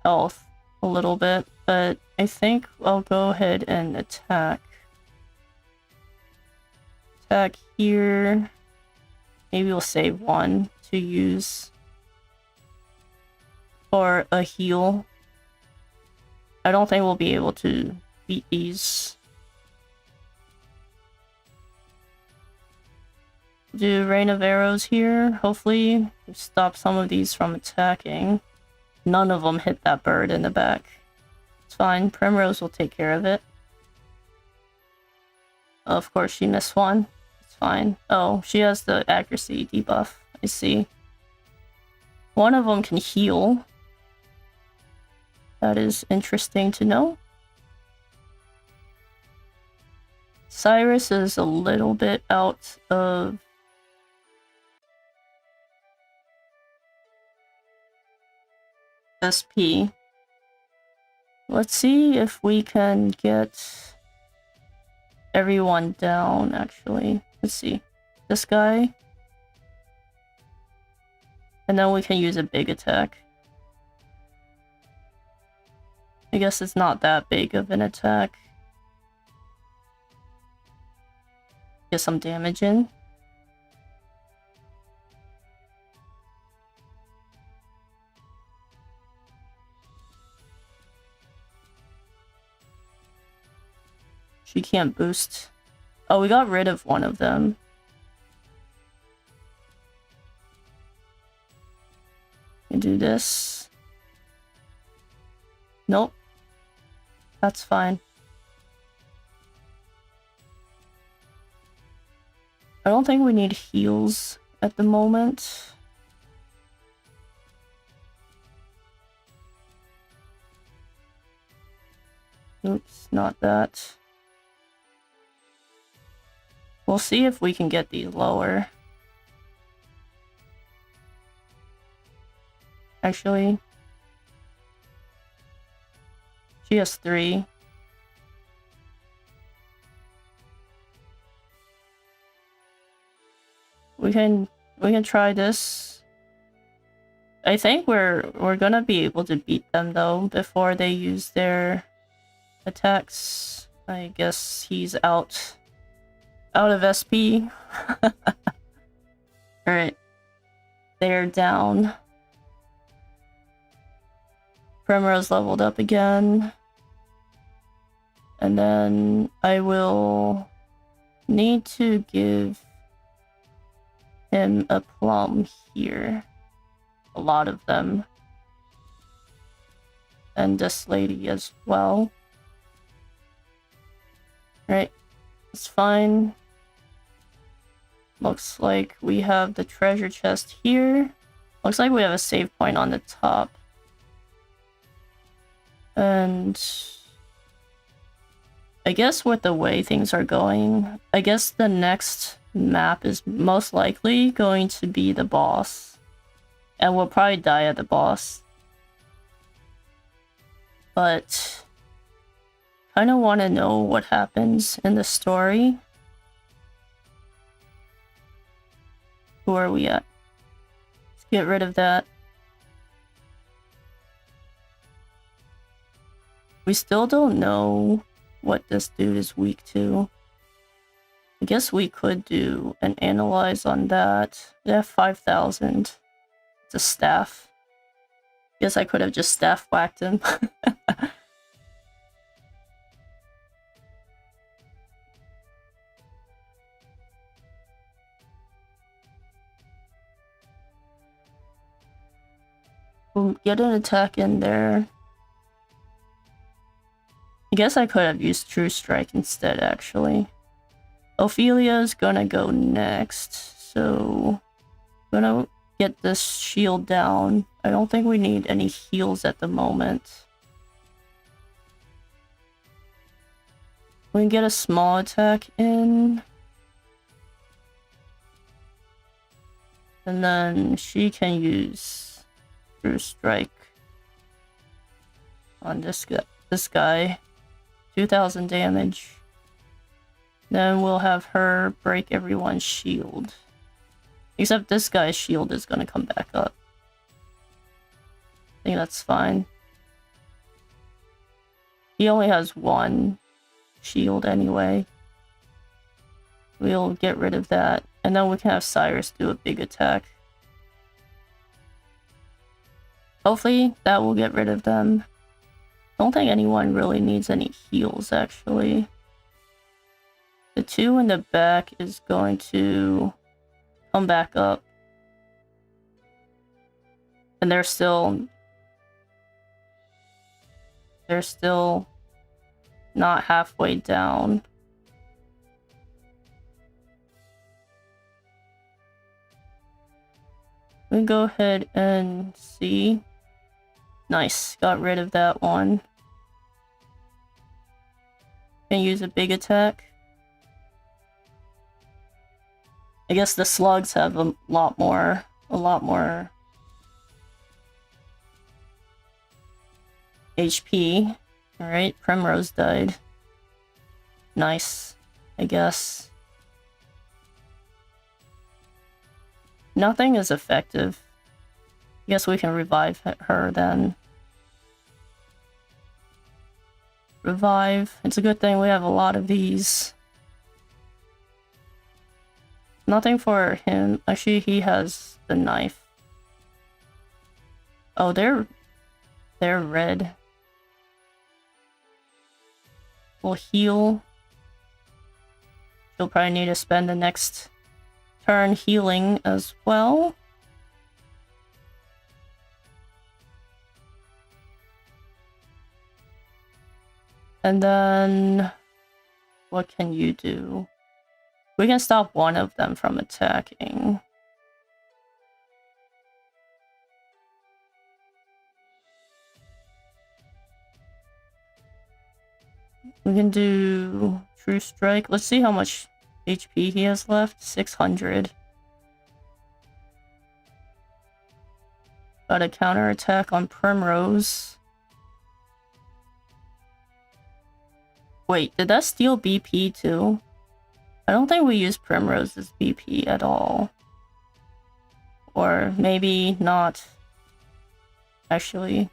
health. a little bit, but I think I'll go ahead and attack. Attack here. Maybe we'll save one to use for a heal. I don't think we'll be able to beat these. Do Rain of Arrows here. Hopefully stop some of these from attacking. None of them hit that bird in the back. It's fine. Primrose will take care of it. Of course she missed one. It's fine. Oh, she has the accuracy debuff. I see. One of them can heal. That is interesting to know. Cyrus is a little bit out of SP. Let's see if we can get everyone down, actually. Let's see. This guy. And then we can use a big attack. I guess it's not that big of an attack. Get some damage in. She can't boost. Oh, we got rid of one of them. We do this. Nope. That's fine. I don't think we need heals at the moment. Oops, not that. We'll see if we can get these lower. Actually, she has 3. We can try this. I think we're gonna be able to beat them though before they use their attacks. I guess he's out of SP. Alright. They're down. Primrose leveled up again. And then I will need to give him a plum here. A lot of them. And this lady as well. Right. It's fine. Looks like we have the treasure chest here. Looks like we have a save point on the top. And I guess with the way things are going, I guess the next map is most likely going to be the boss. And we'll probably die at the boss. But kind of want to know what happens in the story. Who are we at? Let's get rid of that. We still don't know what this dude is weak to. I guess we could do an analyze on that. They have 5,000. It's a staff. Guess I could have just staff whacked him. We'll get an attack in there. I guess I could have used True Strike instead, actually. Ophilia's gonna go next, so I'm gonna get this shield down. I don't think we need any heals at the moment. We can get a small attack in. And then she can use True Strike on this guy. 2,000 damage. Then we'll have her break everyone's shield. Except this guy's shield is gonna come back up. I think that's fine. he only has one shield anyway. We'll get rid of that. And then we can have Cyrus do a big attack. Hopefully that will get rid of them. Don't think anyone really needs any heals, actually. The two in the back is going to come back up. And they're still not halfway down. We can go ahead and see. Nice, got rid of that one. Can use a big attack. I guess the slugs have a lot more HP. Alright, Primrose died. Nice, I guess. Nothing is effective. I guess we can revive her then. Revive. It's a good thing we have a lot of these. Nothing for him. Actually, he has the knife. Oh, they're red. We'll heal. She'll probably need to spend the next turn healing as well. And then what can you do? We can stop one of them from attacking. We can do True Strike. Let's see how much HP he has left. 600. Got a counterattack on Primrose. Wait, did that steal BP too? I don't think we use Primrose's BP at all. Or maybe not. Actually.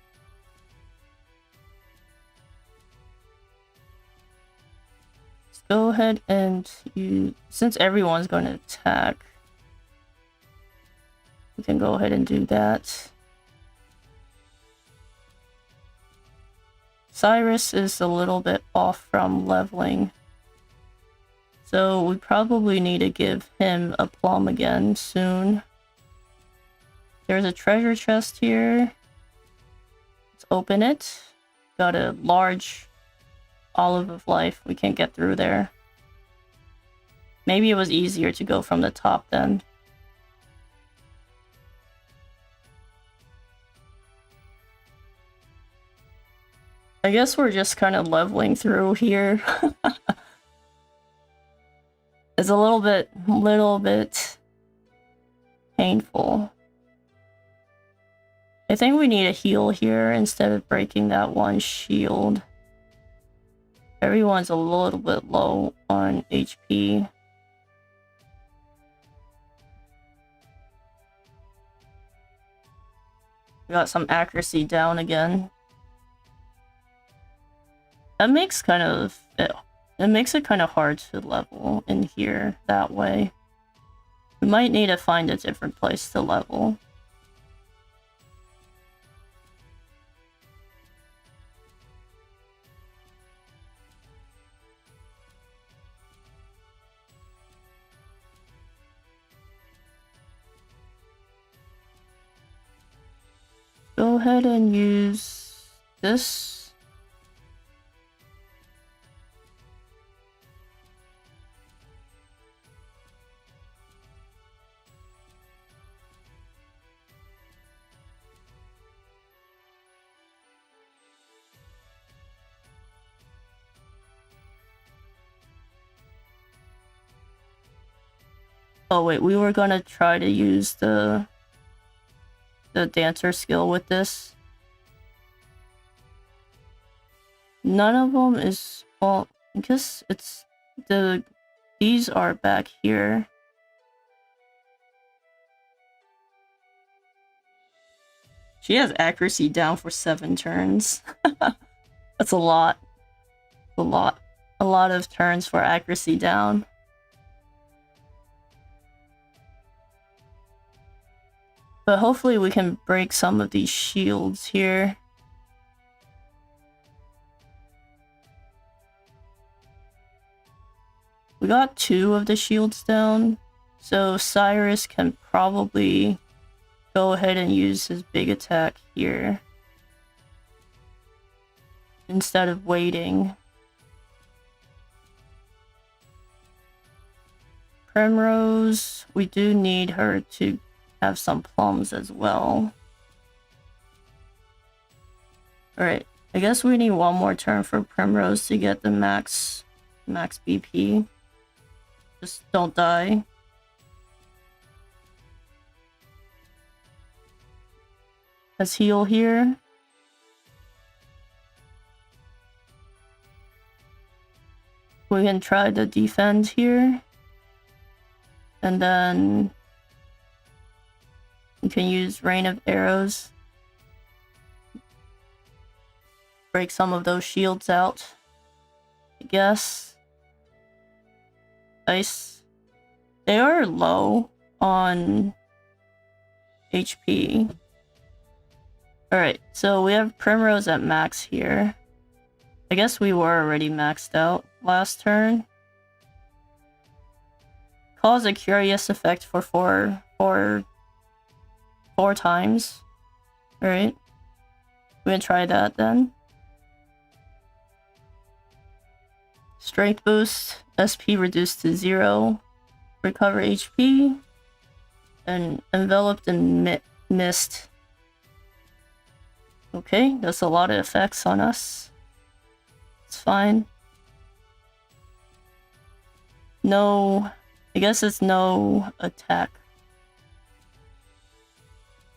Let's go ahead and use... Since everyone's going to attack, we can go ahead and do that. Cyrus is a little bit off from leveling. So we probably need to give him a plum again soon. There's a treasure chest here. Let's open it. Got a large olive of life. We can't get through there. Maybe it was easier to go from the top then. I guess we're just kind of leveling through here. It's a little bit painful. I think we need a heal here instead of breaking that one shield. Everyone's a little bit low on HP. We got some accuracy down again. That makes it makes it kind of hard to level in here that way. We might need to find a different place to level. Go ahead and use this. Oh wait, we were gonna try to use the dancer skill with this. None of them is... Well, I guess it's... These are back here. She has accuracy down for 7 turns. That's a lot. a lot of turns for accuracy down. But hopefully we can break some of these shields here. We got 2 of the shields down, so Cyrus can probably go ahead and use his big attack here instead of waiting. Primrose, we do need her to have some plums as well. Alright, I guess we need one more turn for Primrose to get the max BP. Just don't die. Let's heal here. We can try to defend here. And then you can use Rain of Arrows. Break some of those shields out, I guess. Nice. They are low on HP. Alright, so we have Primrose at max here. I guess we were already maxed out last turn. Cause a curious effect for four times. Alright. We're gonna try that then. Strength boost, SP reduced to 0. Recover HP. And enveloped in mist. Okay, that's a lot of effects on us. It's fine. No, I guess it's no attack.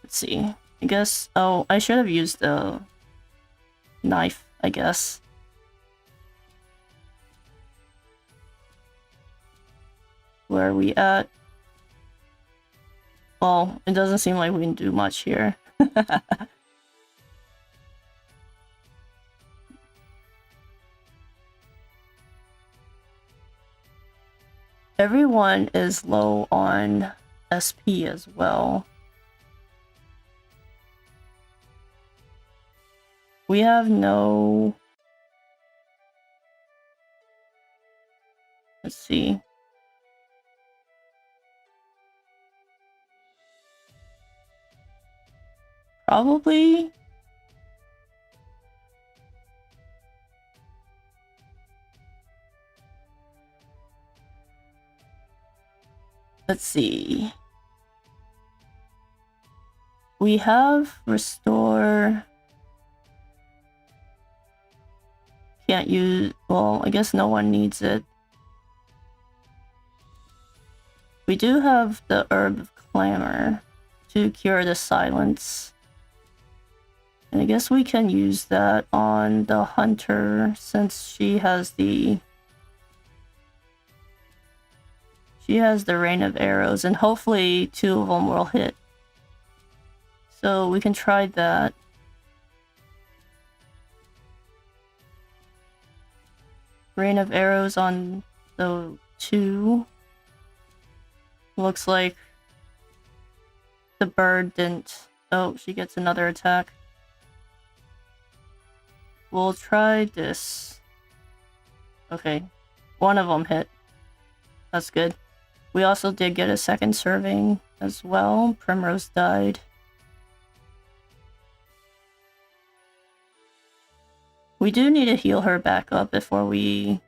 Let's see. I guess, oh, I should have used the knife, I guess. Where are we at? Well, it doesn't seem like we can do much here. Everyone is low on SP as well. We have no... Let's see. Probably... Let's see. We have restore. Can't use, well, I guess no one needs it. We do have the Herb of Clamor to cure the silence. And I guess we can use that on the hunter since she has the Rain of Arrows, and hopefully 2 of them will hit. So we can try that. Rain of Arrows on the 2. Looks like the bird didn't... Oh, she gets another attack. We'll try this. Okay. One of them hit. That's good. We also did get a second serving as well. Primrose died. We do need to heal her back up before we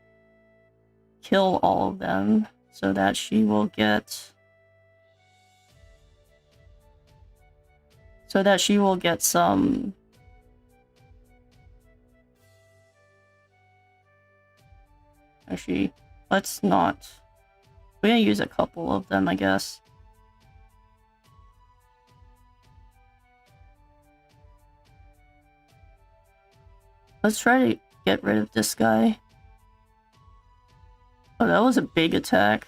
kill all of them so that she will get... some... Actually, let's not... We're gonna use a couple of them, I guess. Let's try to get rid of this guy. Oh, that was a big attack.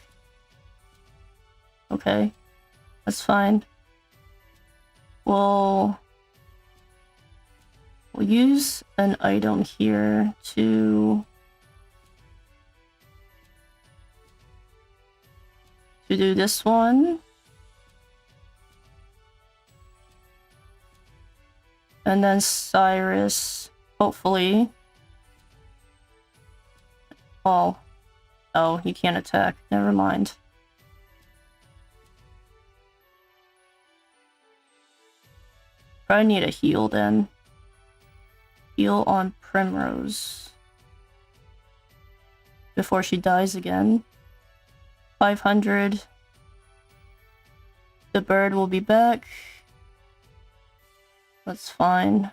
Okay. That's fine. We'll use an item here to to do this one. And then Cyrus, hopefully. Oh, he can't attack. Never mind. Probably need a heal then. Heal on Primrose. Before she dies again. 500. The bird will be back. That's fine.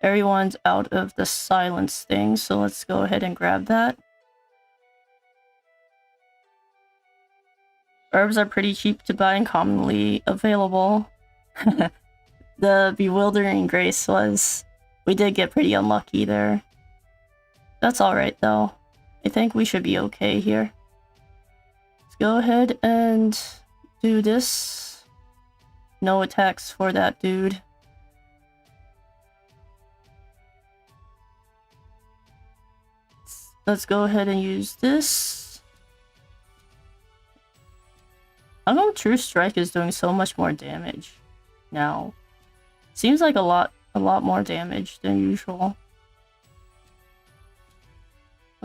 Everyone's out of the silence thing, so let's go ahead and grab that. Herbs are pretty cheap to buy and commonly available. The Bewildering Grace was... We did get pretty unlucky there. That's alright though. I think we should be okay here. Let's go ahead and do this. No attacks for that dude. Let's go ahead and use this. How come True Strike is doing so much more damage now? Seems like a lot more damage than usual.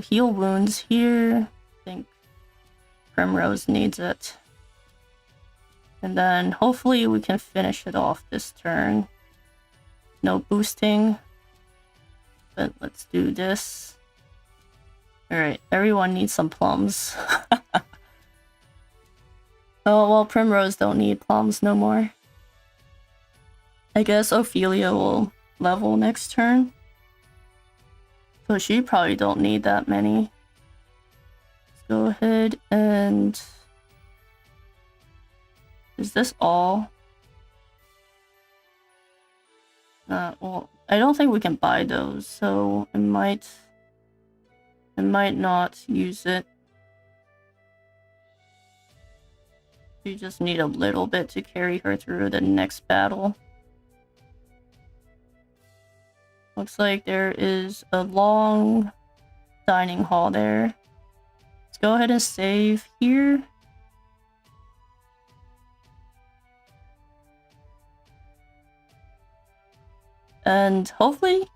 Heal wounds here. I think Primrose needs it. And then hopefully we can finish it off this turn. No boosting. But let's do this. Alright, everyone needs some plums. Oh, well, Primrose don't need plums no more. I guess Ophilia will level next turn. So she probably don't need that many. Let's go ahead and... Is this all? Well, I don't think we can buy those, so I might not use it. You just need a little bit to carry her through the next battle. Looks like there is a long dining hall there. Let's go ahead and save here. And hopefully,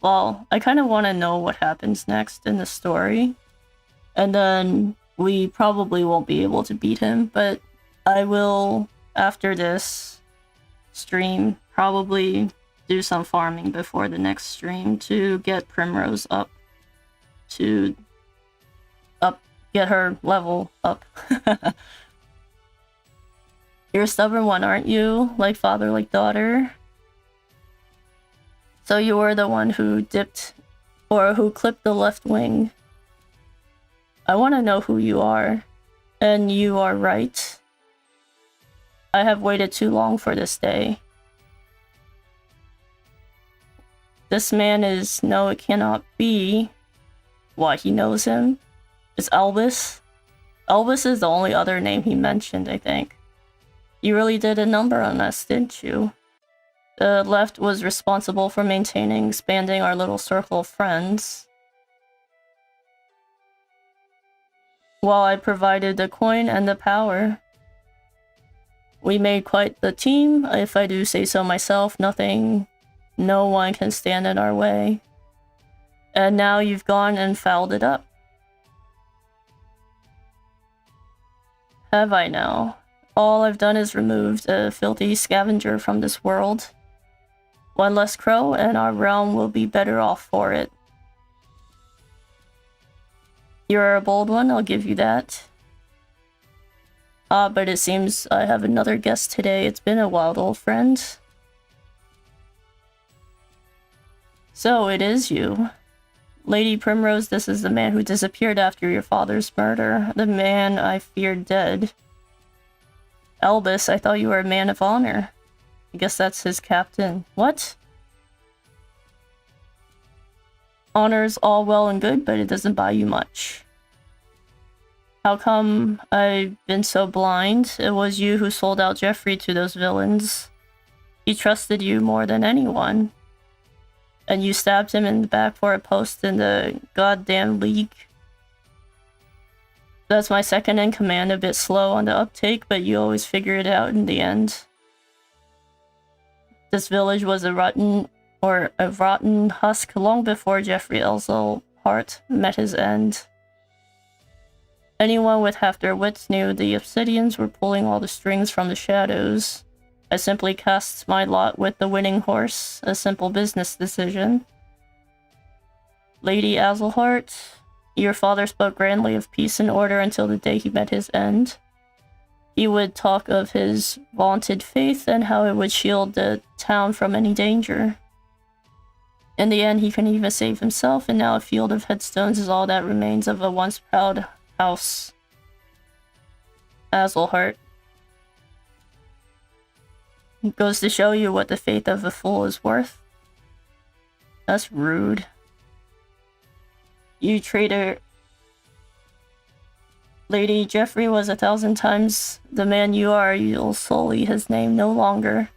well, I kind of want to know what happens next in the story. And then we probably won't be able to beat him, but I will, after this stream, probably do some farming before the next stream to get Primrose up. Get her level up. You're a stubborn one, aren't you? Like father, like daughter. So you were the one who dipped, or who clipped the left wing. I want to know who you are. And you are right. I have waited too long for this day. This man is... No, it cannot be. What, he knows him? It's Elvis? Elvis is the only other name he mentioned, I think. You really did a number on us, didn't you? The left was responsible for maintaining, expanding our little circle of friends. While I provided the coin and the power. We made quite the team, if I do say so myself. No one can stand in our way. And now you've gone and fouled it up. Have I now? All I've done is removed a filthy scavenger from this world. One less crow and our realm will be better off for it. You're a bold one, I'll give you that. But it seems I have another guest today. It's been a while, old friend. So it is you. Lady Primrose, this is the man who disappeared after your father's murder. The man I feared dead. Albus, I thought you were a man of honor. I guess that's his captain. What? Honor's all well and good, but it doesn't buy you much. How come I've been so blind? It was you who sold out Jeffrey to those villains. He trusted you more than anyone. And you stabbed him in the back for a post in the goddamn league. That's my second in command, a bit slow on the uptake, but you always figure it out in the end. This village was a rotten husk long before Jeffrey Elzelhart met his end. Anyone with half their wits knew the Obsidians were pulling all the strings from the shadows. I simply cast my lot with the winning horse, a simple business decision. Lady Elzelhart, your father spoke grandly of peace and order until the day he met his end. He would talk of his vaunted faith and how it would shield the town from any danger. In the end, he couldn't even save himself, and now a field of headstones is all that remains of a once proud house. Elzelhart. It goes to show you what the faith of a fool is worth. That's rude. You traitor. Lady Jeffrey was 1,000 times the man you are. You'll sully his name no longer.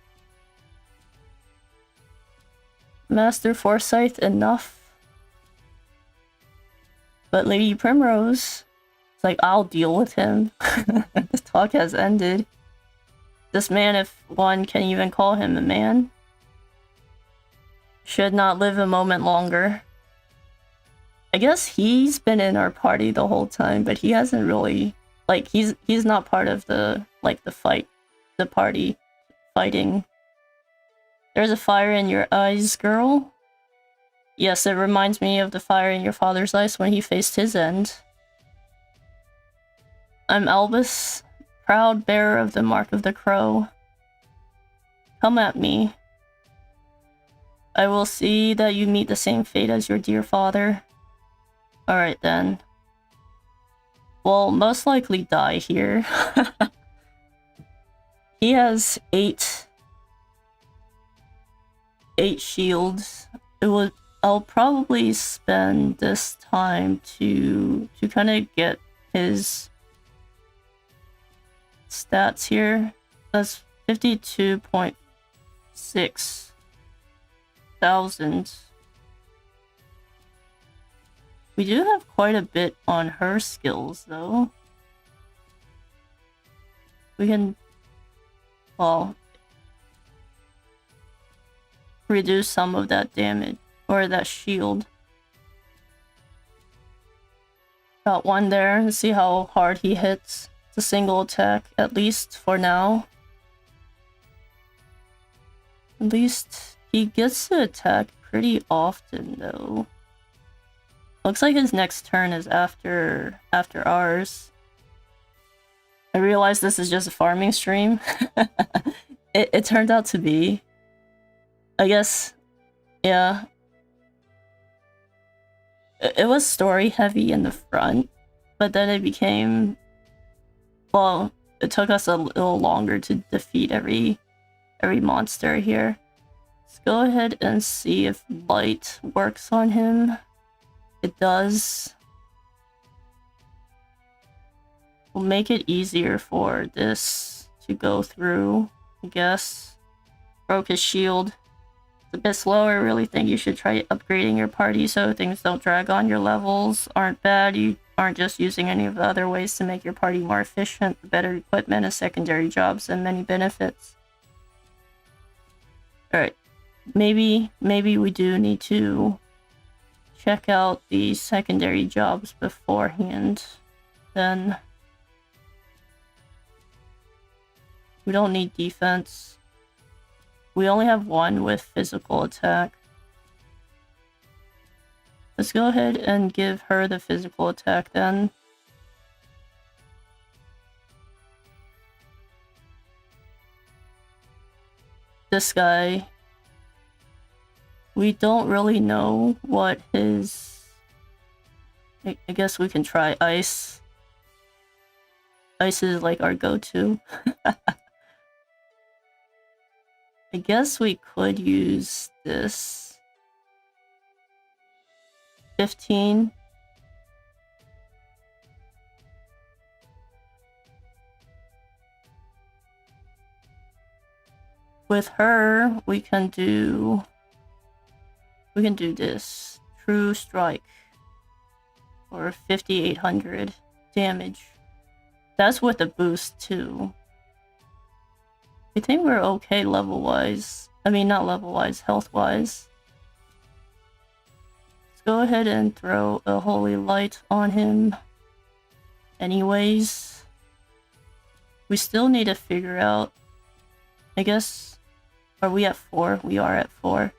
Master Forsyth, enough. But Lady Primrose, it's like, I'll deal with him. The talk has ended. This man, if one can even call him a man, should not live a moment longer. I guess he's been in our party the whole time, but he hasn't really, like, he's not part of the, like, the party fighting. There's a fire in your eyes, girl. Yes, it reminds me of the fire in your father's eyes when he faced his end. I'm Albus, proud bearer of the mark of the crow. Come at me. I will see that you meet the same fate as your dear father. Alright then. We'll most likely die here. He has 8 shields. I'll probably spend this time to kind of get his stats here. That's 52.6 thousand. We do have quite a bit on her skills, though. We can, well, reduce some of that damage, or that shield. Got one there, and see how hard he hits. It's a single attack, at least for now. At least he gets to attack pretty often, though. Looks like his next turn is after ours. I realize this is just a farming stream. It turned out to be. I guess, yeah. It was story heavy in the front, but then it became, well, it took us a little longer to defeat every monster here. Let's go ahead and see if light works on him. It does. We'll make it easier for this to go through, I guess. Broke his shield. It's a bit slower. I really think you should try upgrading your party so things don't drag on. Your levels aren't bad. You aren't just using any of the other ways to make your party more efficient. Better equipment and secondary jobs and many benefits. Alright. Maybe we do need to check out the secondary jobs beforehand. Then we don't need defense. We only have one with physical attack. Let's go ahead and give her the physical attack then. This guy, we don't really know what his... I guess we can try ice. Ice is like our go-to. I guess we could use this. 15. With her, we can do this. True Strike. Or 5,800. damage. That's with a boost too. I think we're okay level-wise. I mean, not level-wise, health-wise. Let's go ahead and throw a holy light on him. Anyways, we still need to figure out, I guess, are we at 4? We are at 4.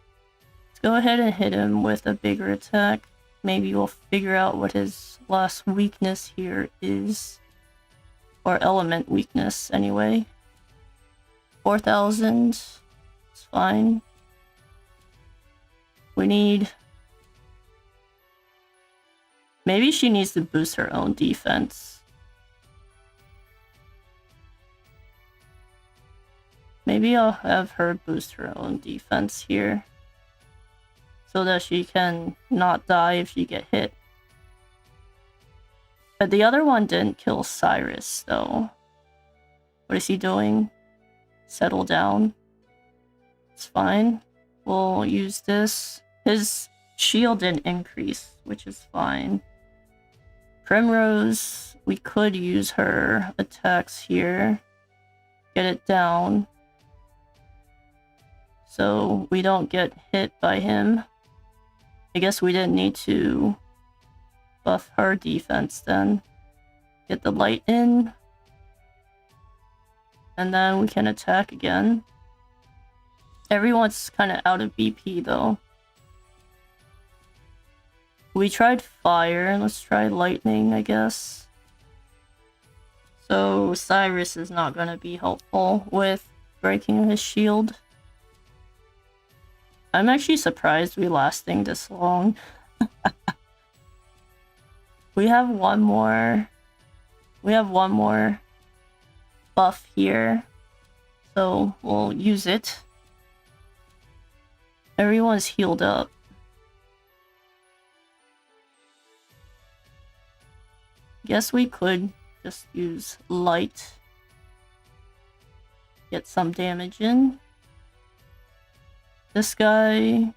Let's go ahead and hit him with a bigger attack. Maybe we'll figure out what his last weakness here is. Or element weakness, anyway. 4,000. It's fine. We need... Maybe she needs to boost her own defense. Maybe I'll have her boost her own defense here. So that she can not die if she get hit. But the other one didn't kill Cyrus, though. What is he doing? Settle down. It's fine. We'll use this. His shield didn't increase, which is fine. Primrose, we could use her attacks here. Get it down. So we don't get hit by him. I guess we didn't need to buff her defense then. Get the light in. And then we can attack again. Everyone's kind of out of BP though. We tried fire, let's try lightning, I guess. So Cyrus is not going to be helpful with breaking his shield. I'm actually surprised we lasting this long. We have one more buff here, so we'll use it. Everyone's healed up. Guess we could just use light. Get some damage in. This guy...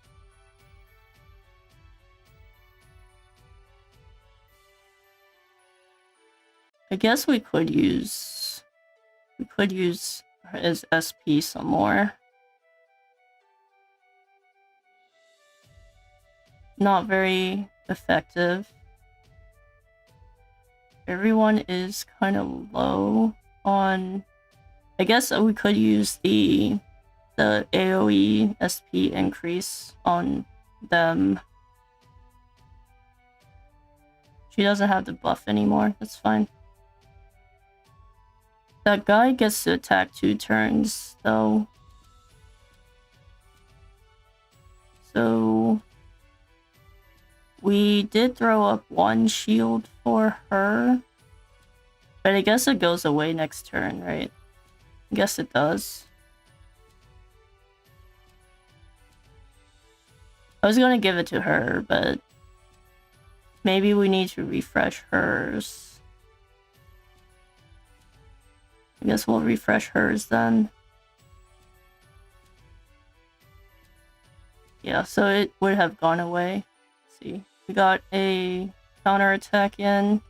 I guess we could use his SP some more. Not very effective. Everyone is kind of low on... I guess we could use the AoE SP increase on them. She doesn't have the buff anymore, that's fine. That guy gets to attack 2 turns, though. So... we did throw up 1 shield for her. But I guess it goes away next turn, right? I guess it does. I was gonna give it to her, but... maybe we need to refresh hers. I guess we'll refresh hers then. Yeah, so it would have gone away. Let's see. We got a counterattack in.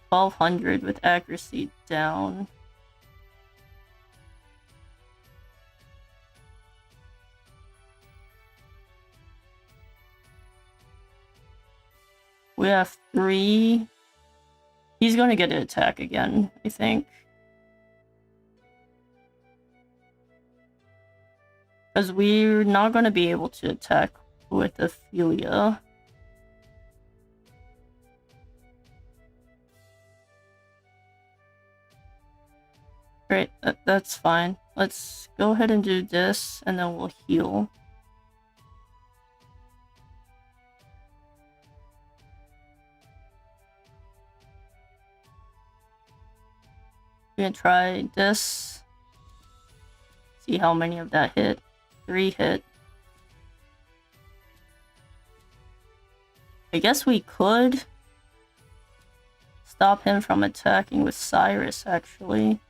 1200 with accuracy down. We have 3. He's gonna get an attack again, I think. Because we're not gonna be able to attack with Ophilia. Great, that's fine. Let's go ahead and do this, and then we'll heal. We're gonna try this. See how many of that hit. 3 hit. I guess we could stop him from attacking with Cyrus, actually.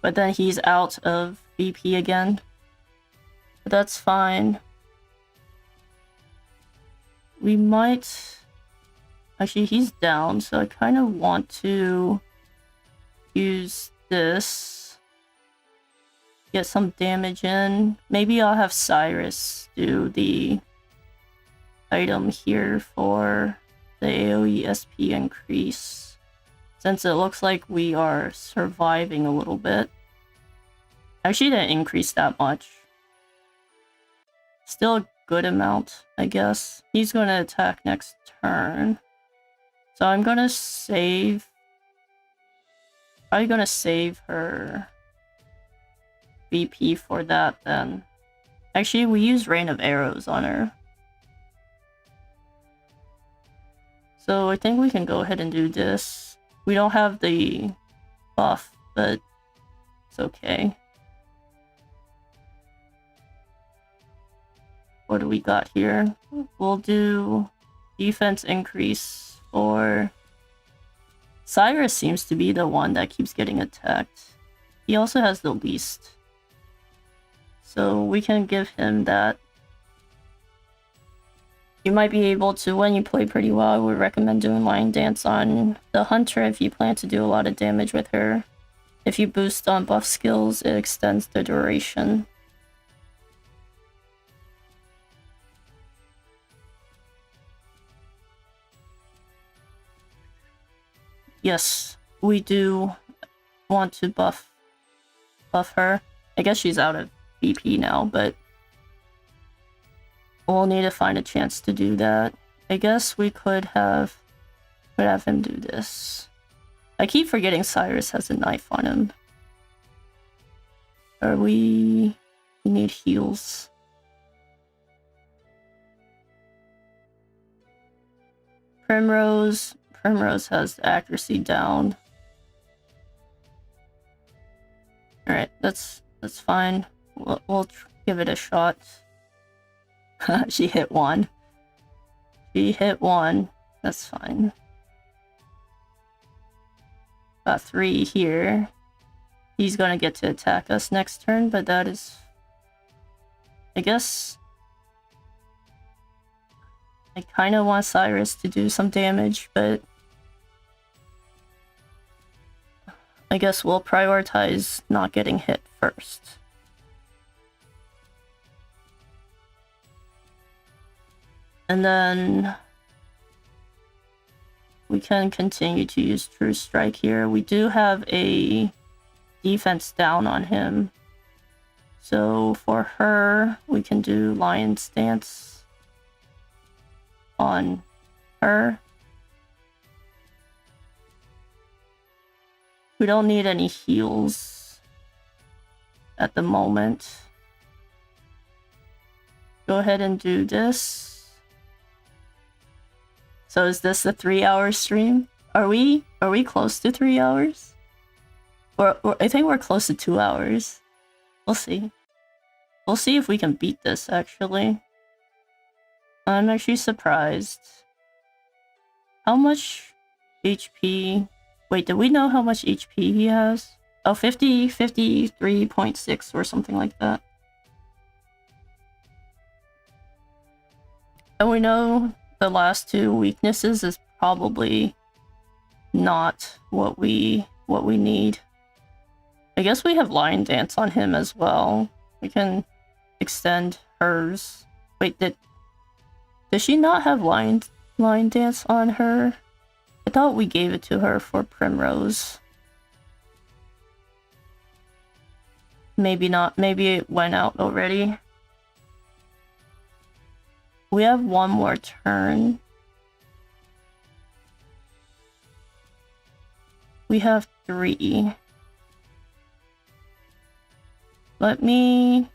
But then he's out of BP again. But that's fine. we might... Actually, he's down, so I kind of want to use this. Get some damage in. Maybe I'll have Cyrus do the item here for the AoE SP increase. Since it looks like we are surviving a little bit. Actually, didn't increase that much. Still a good amount, I guess. He's going to attack next turn. So I'm going to save... Probably going to save her BP for that then. Actually, we use Rain of Arrows on her. So I think we can go ahead and do this. We don't have the buff, but it's okay. What do we got here? We'll do defense increase for... Cyrus seems to be the one that keeps getting attacked. He also has the least. So we can give him that. You might be able to, when you play pretty well, I would recommend doing Lion Dance on the Hunter if you plan to do a lot of damage with her. If you boost on buff skills, it extends the duration. Yes, we do want to buff her. I guess she's out of BP now, but we'll need to find a chance to do that. I guess we could have him do this. I keep forgetting Cyrus has a knife on him. We need heals. Primrose has the accuracy down. Alright, that's fine. We'll give it a shot. She hit one. That's fine. Got 3 here. He's gonna get to attack us next turn, but that is... I guess... I kind of want Cyrus to do some damage, but... I guess we'll prioritize not getting hit first. And then... we can continue to use True Strike here. We do have a defense down on him. So for her, we can do Lion's Dance on her. We don't need any heals at the moment. Go ahead and do this. So is this a 3-hour stream? Are we close to 3 hours? Or I think we're close to 2 hours. We'll see. We'll see if we can beat this, actually. I'm actually surprised. How much HP... Wait, do we know how much HP he has? Oh, 53.6 or something like that. And we know the last 2 weaknesses is probably not what we need. I guess we have Lion Dance on him as well. We can extend hers. Wait, does she not have Lion Dance on her? I thought we gave it to her for Primrose. Maybe not. Maybe it went out already. We have 1 more turn. We have 3. Let me...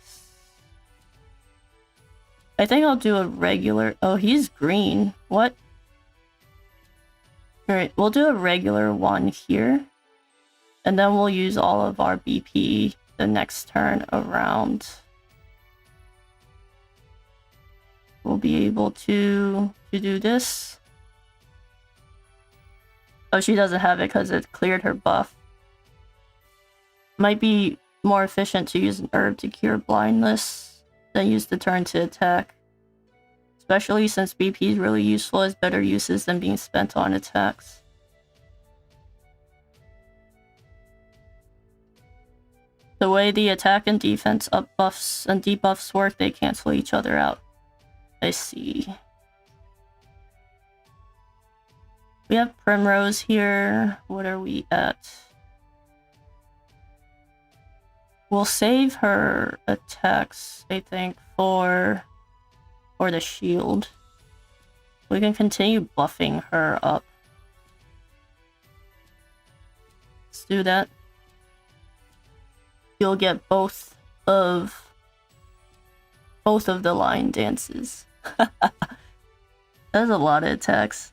I think I'll do a regular... Oh, he's green. What? Alright, we'll do a regular one here. And then we'll use all of our BP the next turn around. We'll be able to do this. Oh, she doesn't have it because it cleared her buff. Might be more efficient to use an herb to cure blindness than use the turn to attack. Especially since BP is really useful as better uses than being spent on attacks. The way the attack and defense up buffs and debuffs work, they cancel each other out. I see. We have Primrose here. What are we at? We'll save her attacks, I think, for the shield. We can continue buffing her up. Let's do that. You'll get both of the line dances. That's a lot of attacks.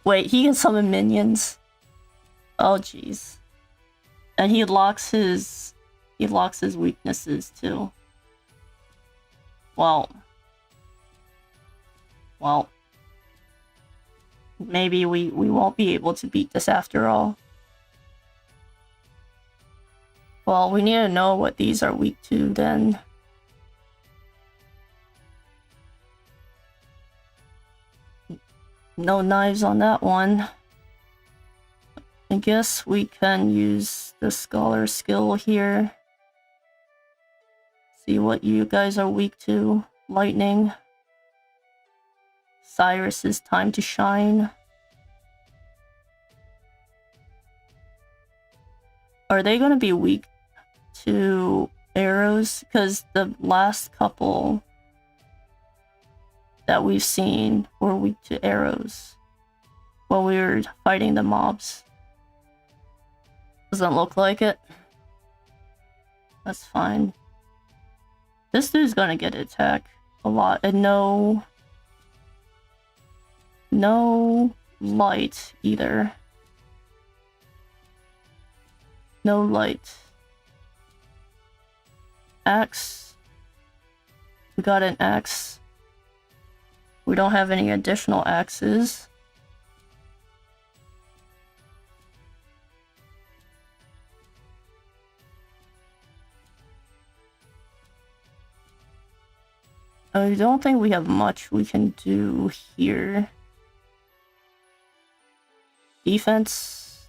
Wait, he can summon minions. Oh jeez. And he locks his weaknesses too. Well, maybe we won't be able to beat this after all. Well, we need to know what these are weak to then. No knives on that one. I guess we can use the scholar skill here. See what you guys are weak to. Lightning. Cyrus's time to shine. Are they gonna be weak to arrows? Because the last couple that we've seen were weak to arrows while we were fighting the mobs. Doesn't look like it. That's fine. This dude's gonna get attack a lot, and no light either. No light. Axe. We got an axe. We don't have any additional axes. I don't think we have much we can do here. Defense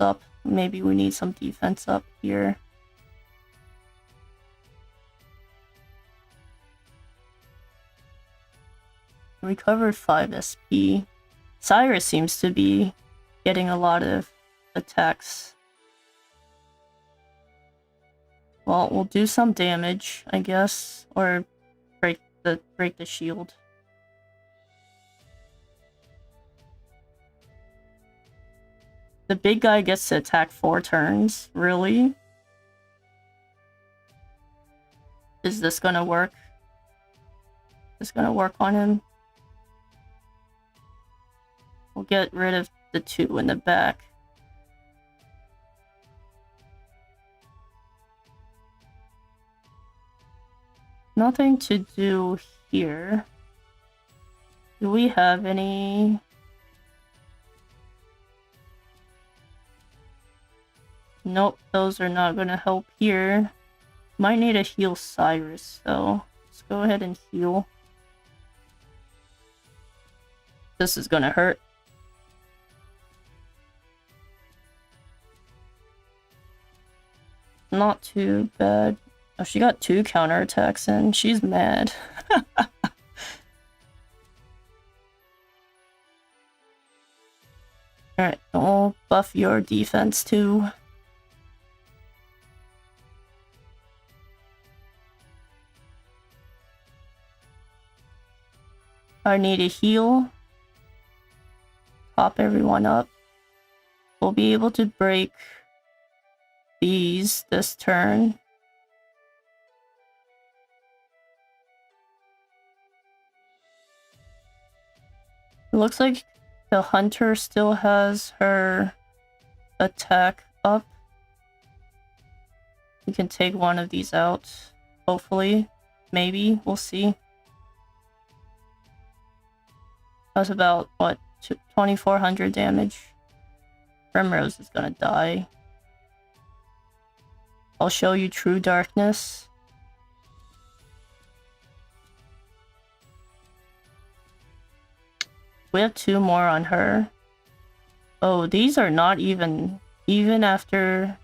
up. Maybe we need some defense up here. Recovered 5 SP. Cyrus seems to be getting a lot of attacks. Well, we'll do some damage, I guess, or break the shield. The big guy gets to attack 4 turns. Really? Is this gonna work? Is this gonna work on him? We'll get rid of the 2 in the back. Nothing to do here. Do we have any? Nope, those are not gonna help here. Might need to heal Cyrus, so let's go ahead and heal. This is gonna hurt. Not too bad. Oh, she got 2 counterattacks in. She's mad. Alright, I'll buff your defense too. I need a heal. Pop everyone up. We'll be able to break these this turn. It looks like the hunter still has her attack up. We can take one of these out. Hopefully. Maybe. We'll see. That's about, what, 2,400 damage. Primrose is gonna die. I'll show you true darkness. We have 2 more on her. Oh, these are not even after.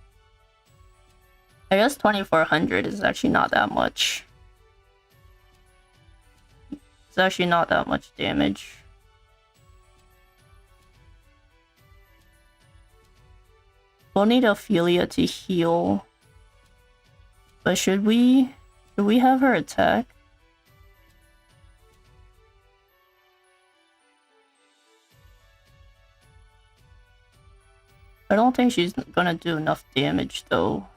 I guess 2400 is actually not that much. It's actually not that much damage. We'll need Ophilia to heal. But should we have her attack? I don't think she's gonna do enough damage though.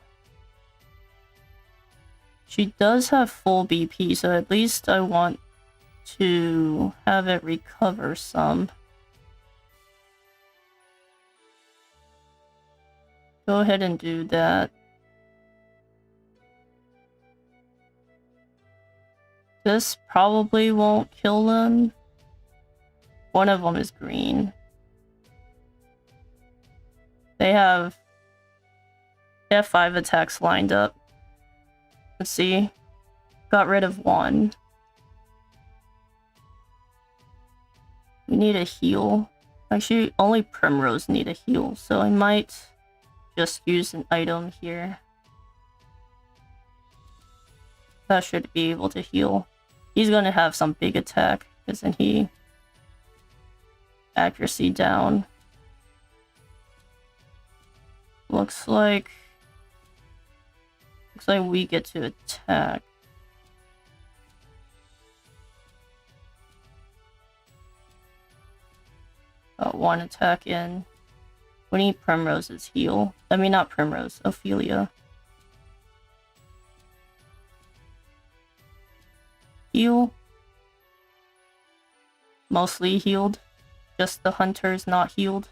She does have full BP, so at least I want to have it recover some. Go ahead and do that. This probably won't kill them. One of them is green. They have 5 attacks lined up. Let's see. Got rid of 1. We need a heal. Actually, only Primrose need a heal, so I might just use an item here. That should be able to heal. He's gonna have some big attack, isn't he? Accuracy down. Looks like we get to attack. Got 1 attack in. We need Primrose's heal. I mean, not Primrose, Ophilia. Heal. Mostly healed. Just the hunter's not healed.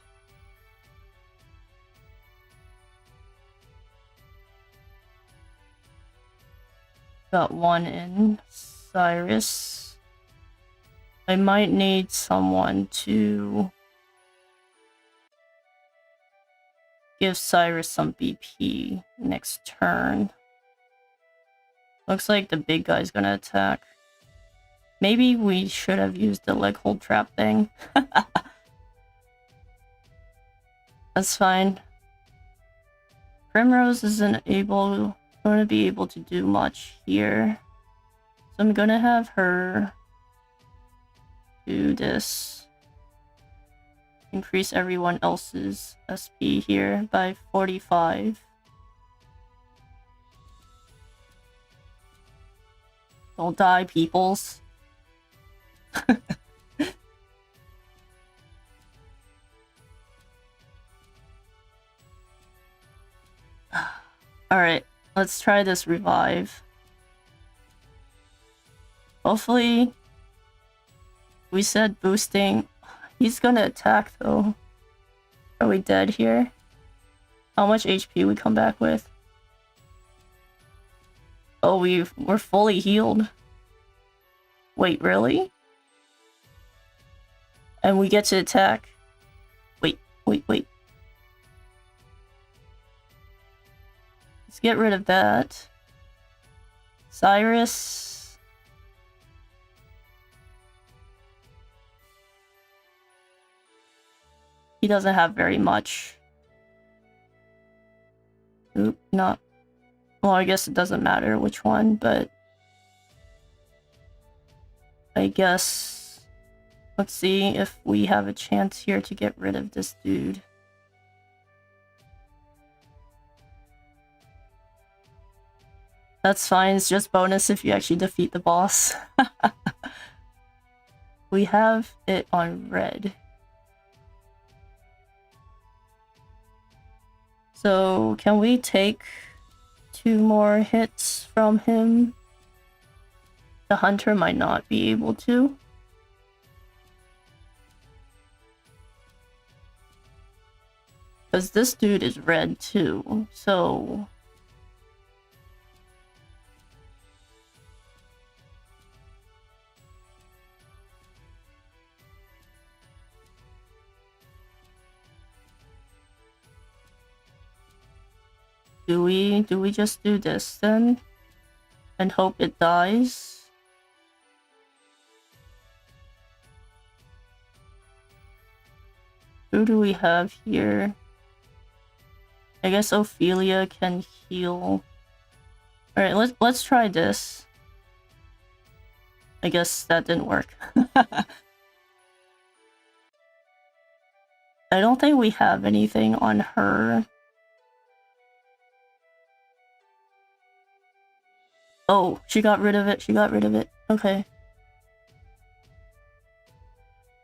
Got 1 in Cyrus. I might need someone to give Cyrus some BP next turn. Looks like the big guy's gonna attack. Maybe we should have used the leg hold trap thing. That's fine. Primrose isn't going to be able to do much here. So I'm gonna have her do this. Increase everyone else's SP here by 45. Don't die, peoples. Alright, let's try this revive. Hopefully, we said boosting. He's gonna attack though. Are we dead here? How much HP we come back with? Oh, we're fully healed. Wait, really? And we get to attack. Wait. Let's get rid of that. Cyrus. He doesn't have very much. Oop, not. Well, I guess it doesn't matter which one, but I guess let's see if we have a chance here to get rid of this dude. That's fine, it's just bonus if you actually defeat the boss. We have it on red. So, can we take 2 more hits from him? The hunter might not be able to. Because this dude is red too, so... Do we just do this then? And hope it dies? Who do we have here? I guess Ophilia can heal. Alright, let's try this. I guess that didn't work. I don't think we have anything on her. Oh, she got rid of it. She got rid of it. Okay.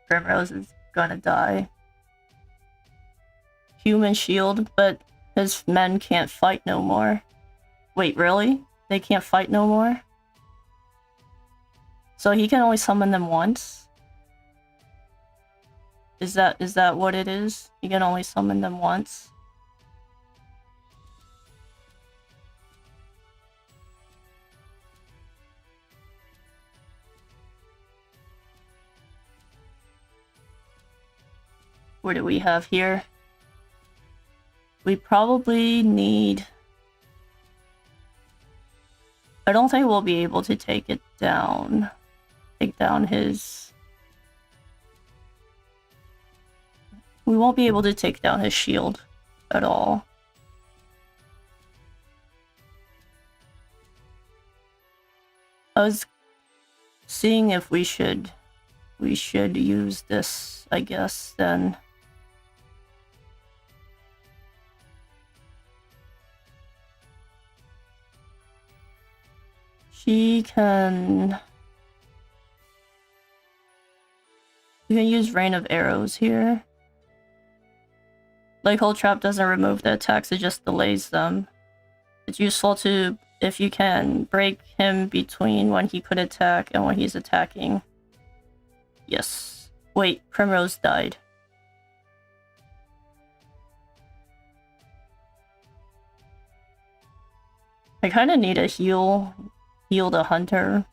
Primrose is gonna die. Human shield, but his men can't fight no more. Wait, really? They can't fight no more? So he can only summon them once? Is that what it is? He can only summon them once? What do we have here? We probably need... I don't think we'll be able to take it down. Take down his... We won't be able to take down his shield at all. I was seeing if we should use this, I guess, then. She can... You can use Rain of Arrows here. Like, Hold Trap doesn't remove the attacks, it just delays them. It's useful to, if you can, break him between when he could attack and when he's attacking. Yes. Wait, Primrose died. I kinda need a heal the hunter.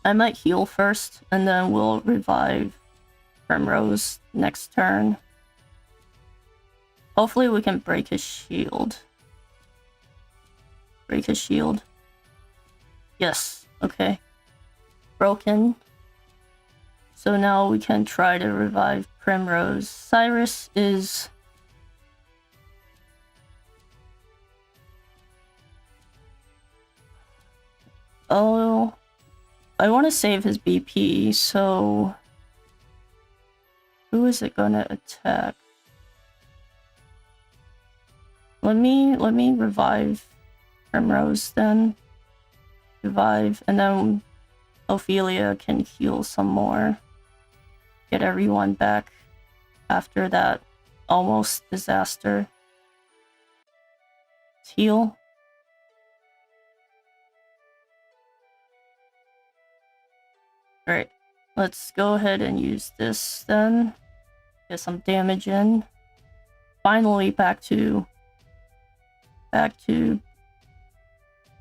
I might heal first, and then we'll revive Primrose next turn. Hopefully we can break his shield. Break his shield. Yes, okay. Broken. So now we can try to revive Primrose. Cyrus is... Oh... I want to save his BP, so... Who is it gonna attack? Let me revive Primrose then. Revive, and then Ophilia can heal some more. Get everyone back after that almost disaster. Let's heal. Alright, let's go ahead and use this then. Get some damage in. Finally back to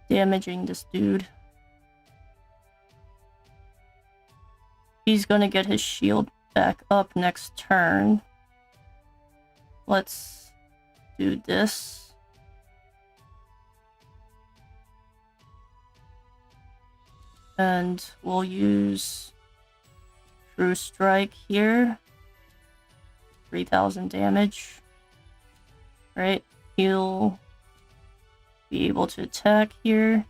damaging this dude. He's gonna get his shield back up next turn. Let's do this. And we'll use True Strike here. 3000 damage. Right, he'll be able to attack here.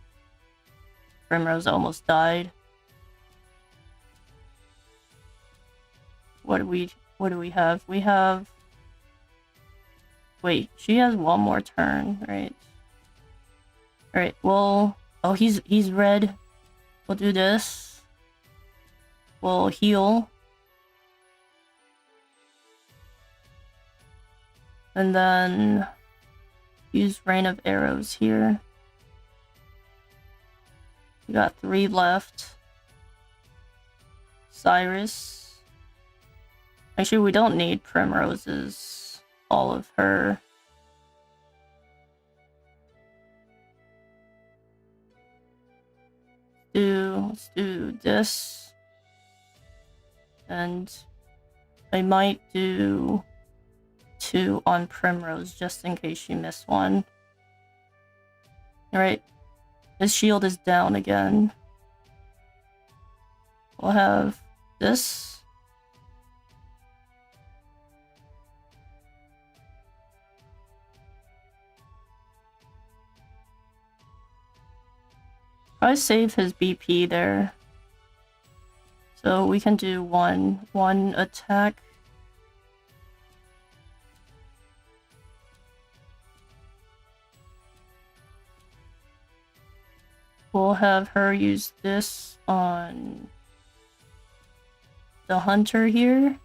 Primrose almost died. What do we have? We have... Wait, she has one more turn, right? Alright, well... Oh, he's red. We'll do this. We'll heal. And then... use Rain of Arrows here. We got 3 left. Cyrus. Actually, we don't need Primrose's. All of her. Let's do this. And I might do 2 on Primrose just in case she missed one. Alright. His shield is down again. We'll have this. I save his BP there. So we can do one attack. We'll have her use this on the hunter here.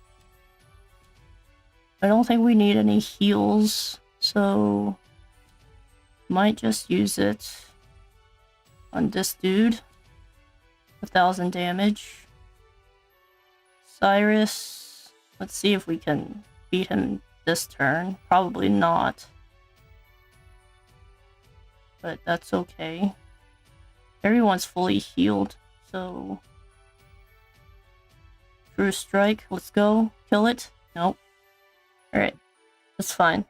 I don't think we need any heals, so might just use it on this dude. 1,000 damage. Cyrus, let's see if we can beat him this turn. Probably not. But that's okay. Everyone's fully healed, so... True strike, let's go. Kill it? Nope. Alright, that's fine.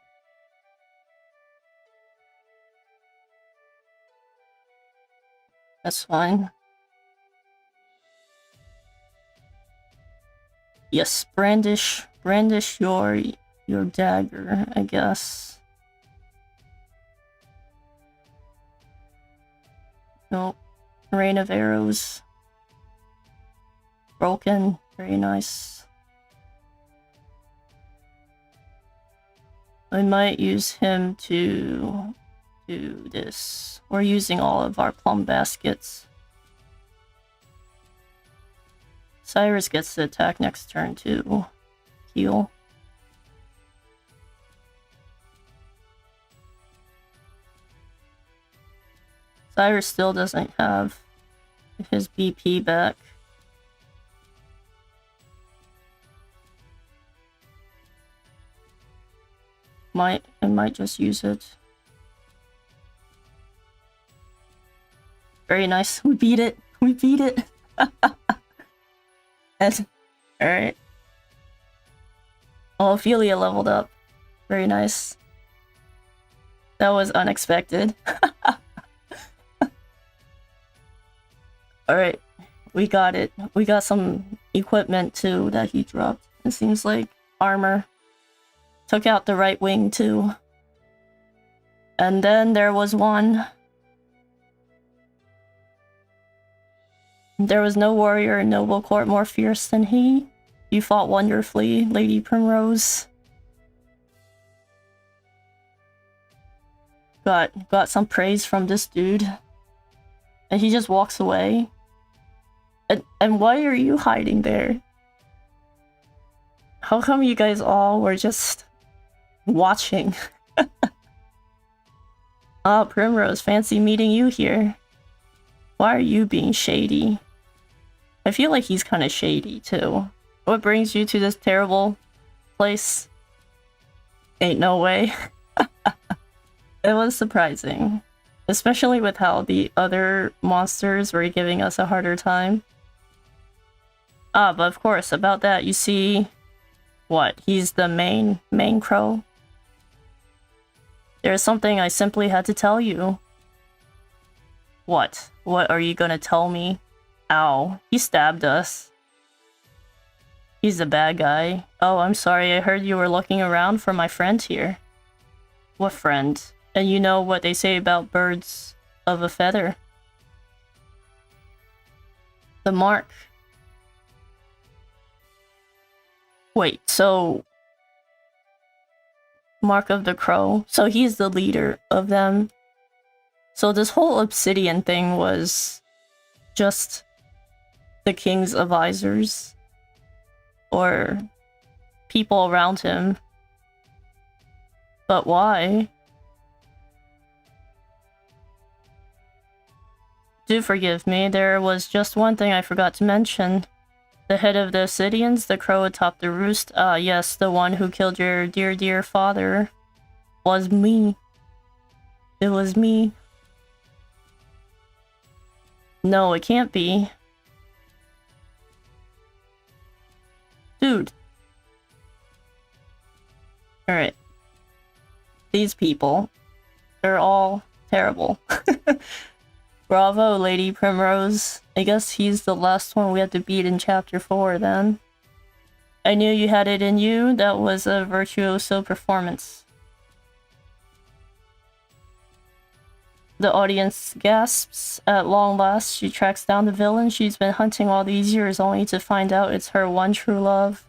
That's fine. Yes, brandish your dagger, I guess. Nope. Rain of arrows. Broken. Very nice. I might use him to do this. We're using all of our plum baskets. Cyrus gets to attack next turn to heal. Cyrus still doesn't have his BP back. I might just use it. Very nice. We beat it. We beat it. Alright. Oh, Ophilia leveled up. Very nice. That was unexpected. Alright. We got it. We got some equipment too that he dropped. It seems like armor. Took out the right wing too. And then there was one. There was no warrior in Noblecourt more fierce than he. You fought wonderfully, Lady Primrose. Got some praise from this dude. And he just walks away. And why are you hiding there? How come you guys all were just watching? Ah, Primrose, fancy meeting you here. Why are you being shady? I feel like he's kind of shady too. What brings you to this terrible place? Ain't no way. It was surprising. Especially with how the other monsters were giving us a harder time. Ah, but of course, about that, you see... What? He's the main crow? There's something I simply had to tell you. What? What are you gonna tell me? Ow. He stabbed us. He's the bad guy. Oh, I'm sorry, I heard you were looking around for my friend here. What friend? And you know what they say about birds of a feather. The mark. Wait, so... Mark of the Crow. So he's the leader of them. So this whole obsidian thing was just the king's advisors. Or people around him. But why? Do forgive me, there was just one thing I forgot to mention. The head of the Obsidians, the crow atop the roost. Ah, yes, the one who killed your dear father. Was me. It was me. No, it can't be. Dude. Alright. These people. They're all terrible. Bravo, Lady Primrose. I guess he's the last one we had to beat in Chapter 4 then. I knew you had it in you. That was a virtuoso performance. The audience gasps. At long last, she tracks down the villain she's been hunting all these years, only to find out it's her one true love.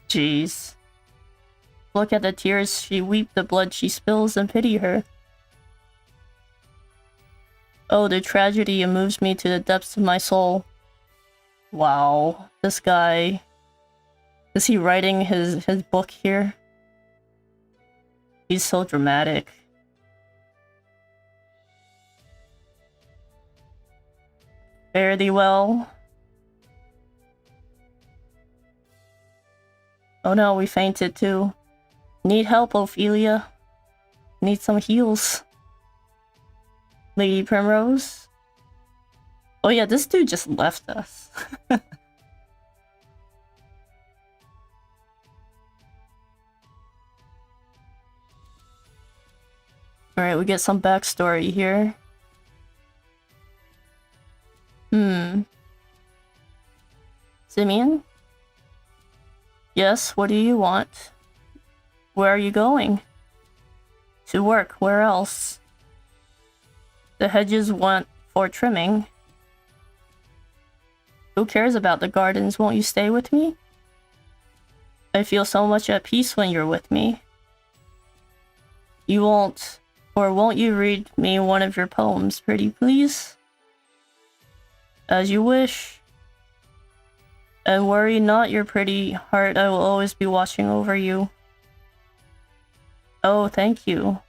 Jeez. Look at the tears she weeps, the blood she spills, and pity her. Oh, the tragedy moves me to the depths of my soul. Wow, this guy... Is he writing his book here? He's so dramatic. Fare thee well. Oh no, we fainted too. Need help, Ophilia. Need some heals. Lady Primrose? Oh yeah, this dude just left us. Alright, we get some backstory here. Simeon? Yes, what do you want? Where are you going? To work, where else? The hedges want for trimming. Who cares about the gardens? Won't you stay with me? I feel so much at peace when you're with me. You won't, or won't you read me one of your poems, pretty please? As you wish. And worry not your pretty heart, I will always be watching over you. Oh, thank you.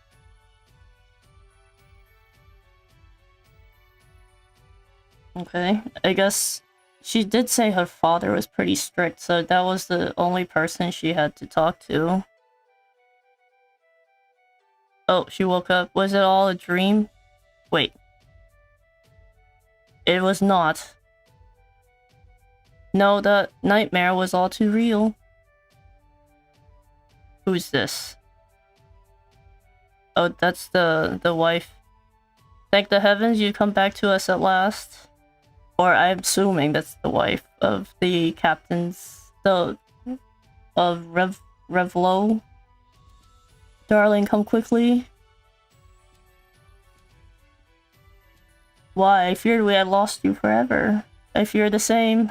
Okay, I guess she did say her father was pretty strict, so that was the only person she had to talk to. Oh, she woke up. Was it all a dream? Wait. It was not. No, the nightmare was all too real. Who's this? Oh, that's the wife. Thank the heavens you come back to us at last. Or I'm assuming that's the wife of the captain's... of Revlo. Darling, come quickly. Why? I feared we had lost you forever. I fear the same.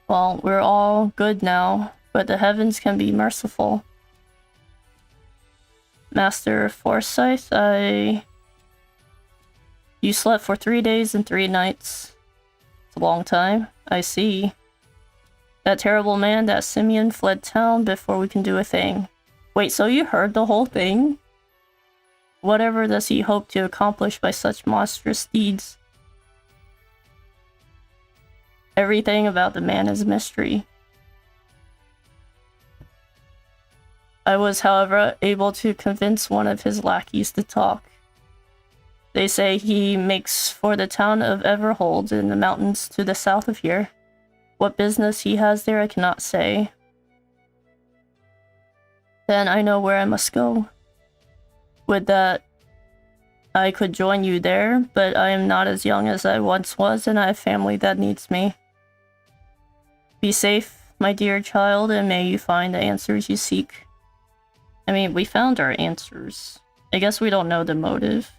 Well, we're all good now, but the heavens can be merciful. Master Forsyth, You slept for 3 days and 3 nights. It's a long time. I see. That terrible man, that Simeon, fled town before we can do a thing. Wait, so you heard the whole thing? Whatever does he hope to accomplish by such monstrous deeds? Everything about the man is a mystery. I was, however, able to convince one of his lackeys to talk. They say he makes for the town of Everhold in the mountains to the south of here. What business he has there I cannot say. Then I know where I must go. With that, I could join you there, but I am not as young as I once was, and I have family that needs me. Be safe, my dear child, and may you find the answers you seek. I mean, we found our answers. I guess we don't know the motive.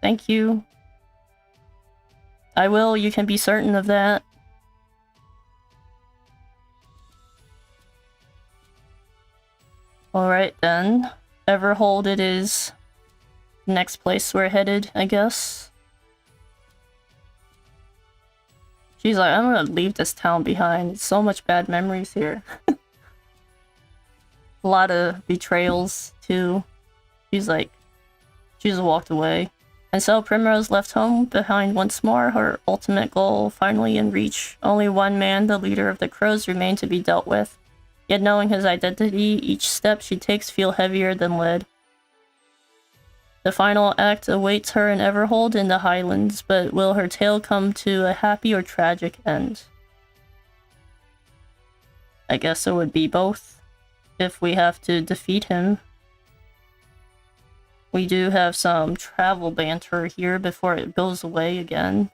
Thank you. I will, you can be certain of that. Alright then. Everhold it is. Next place we're headed, I guess. She's like, I'm gonna leave this town behind. So much bad memories here. A lot of betrayals, too. She's like, she just walked away. And so Primrose left home behind once more, her ultimate goal finally in reach. Only one man, the leader of the Crows, remained to be dealt with. Yet knowing his identity, each step she takes feels heavier than lead. The final act awaits her in Everhold in the Highlands, but will her tale come to a happy or tragic end? I guess it would be both, if we have to defeat him. we do have some travel banter here before it goes away again.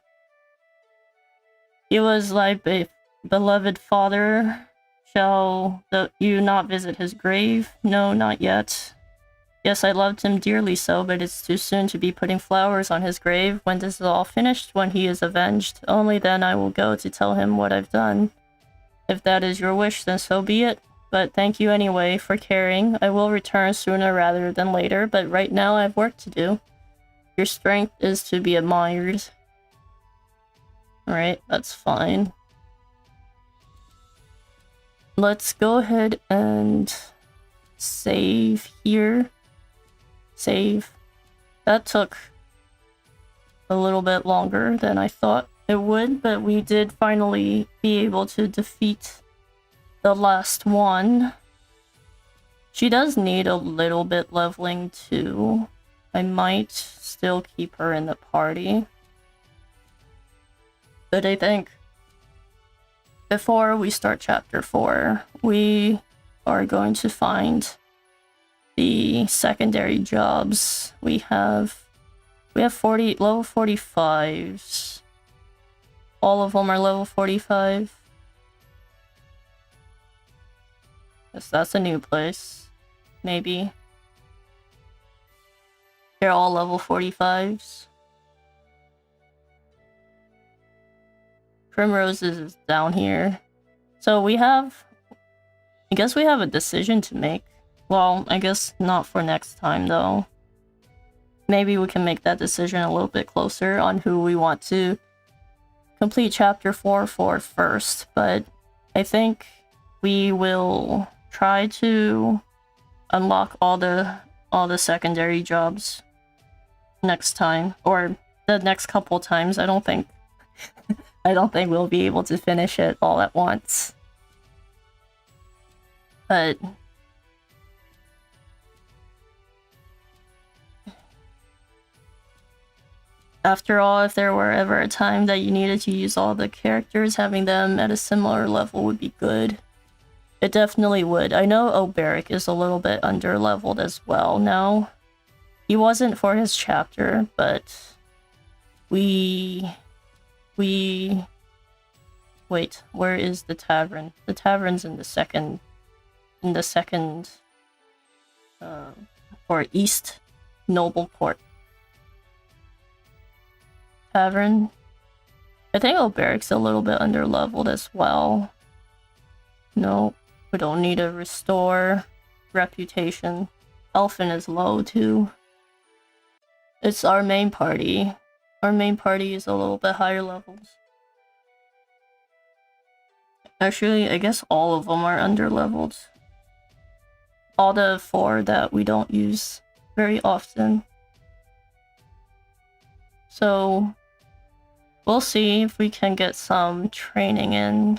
He was like a beloved father. Shall you not visit his grave? No, not yet. Yes, I loved him dearly so, but it's too soon to be putting flowers on his grave. When this is all finished, when he is avenged, only then I will go to tell him what I've done. If that is your wish, then so be it. But thank you anyway for caring. I will return sooner rather than later, but right now I have work to do. Your strength is to be admired. Alright, that's fine. Let's go ahead and save here. Save. That took a little bit longer than I thought it would, but we did finally be able to defeat the last one. She does need a little bit leveling too. I might still keep her in the party. But I think before we start chapter 4, we are going to find the secondary jobs. We have 40 level 45s. All of them are level 45. Guess that's a new place. Maybe. They're all level 45s. Primrose is down here. So we have... I guess we have a decision to make. Well, I guess not for next time, though. Maybe we can make that decision a little bit closer on who we want to complete chapter 4 for first, but I think we will try to unlock all the secondary jobs next time, or the next couple times. I don't think we'll be able to finish it all at once. But after all, if there were ever a time that you needed to use all the characters, having them at a similar level would be good. It definitely would. I know Embark is a little bit under-leveled as well now. He wasn't for his chapter, but wait, where is the tavern? The tavern's in the second or East Noblecourt tavern. I think Embark's a little bit under-leveled as well. No, we don't need to restore reputation. Elfin is low too. It's our main party. Our main party is a little bit higher levels. Actually, I guess all of them are under-leveled. All the 4 that we don't use very often. So we'll see if we can get some training in.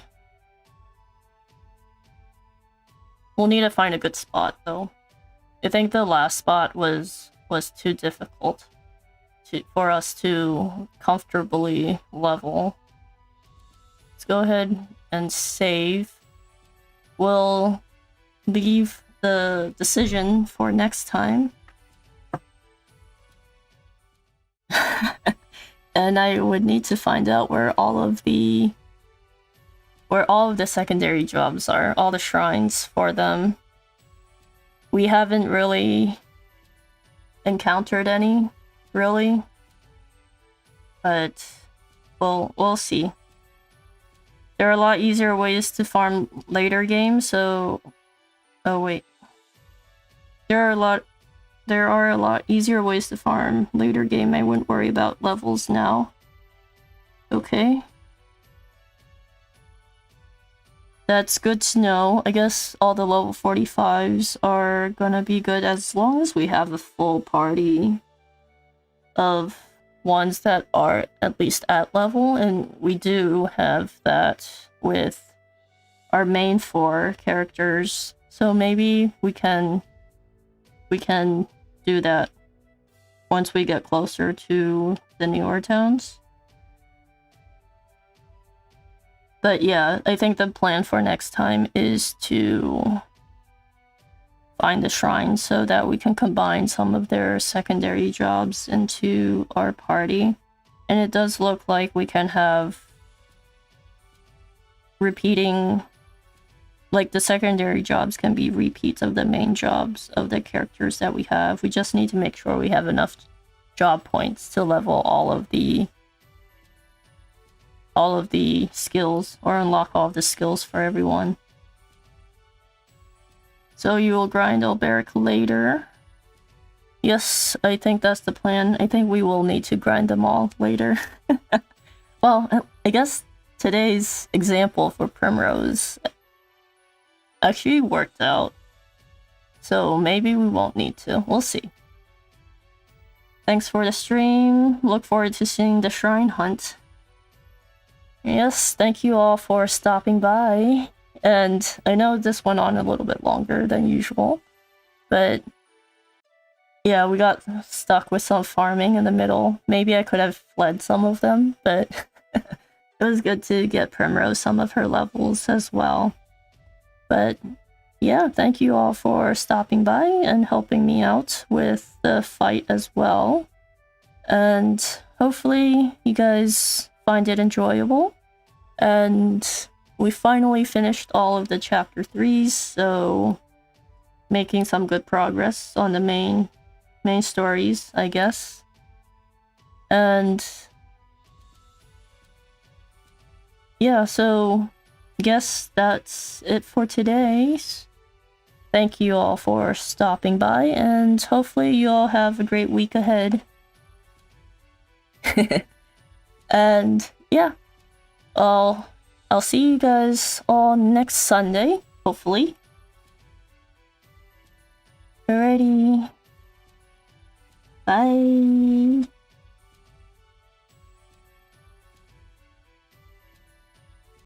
We'll need to find a good spot though. I think the last spot was too difficult for us to comfortably level. Let's go ahead and save. We'll leave the decision for next time. And I would need to find out where all of the secondary jobs are, all the shrines for them. We haven't really encountered any, really. But we'll see. There are a lot easier ways to farm later games, so... Oh wait. There are a lot easier ways to farm later game. I wouldn't worry about levels now. Okay. That's good to know. I guess all the level 45s are gonna be good as long as we have a full party of ones that are at least at level, and we do have that with our main 4 characters. So maybe we can do that once we get closer to the newer towns. But yeah, I think the plan for next time is to find the shrine so that we can combine some of their secondary jobs into our party. And it does look like we can have repeating, like the secondary jobs can be repeats of the main jobs of the characters that we have. We just need to make sure we have enough job points to level all of the skills, or unlock all of the skills for everyone. So you will grind embark later. Yes, I think that's the plan. I think we will need to grind them all later. Well, I guess today's example for Primrose actually worked out. So maybe we won't need to. We'll see. Thanks for the stream. Look forward to seeing the shrine hunt. Yes, thank you all for stopping by. And I know this went on a little bit longer than usual, but yeah, we got stuck with some farming in the middle. Maybe I could have fled some of them, but it was good to get Primrose some of her levels as well. But yeah, thank you all for stopping by and helping me out with the fight as well. And hopefully you guys find it enjoyable. And we finally finished all of the chapter 3s, so making some good progress on the main stories, I guess. And yeah, so I guess that's it for today. Thank you all for stopping by, and hopefully you all have a great week ahead. And yeah, I'll see you guys all next Sunday, hopefully. Alrighty. Bye.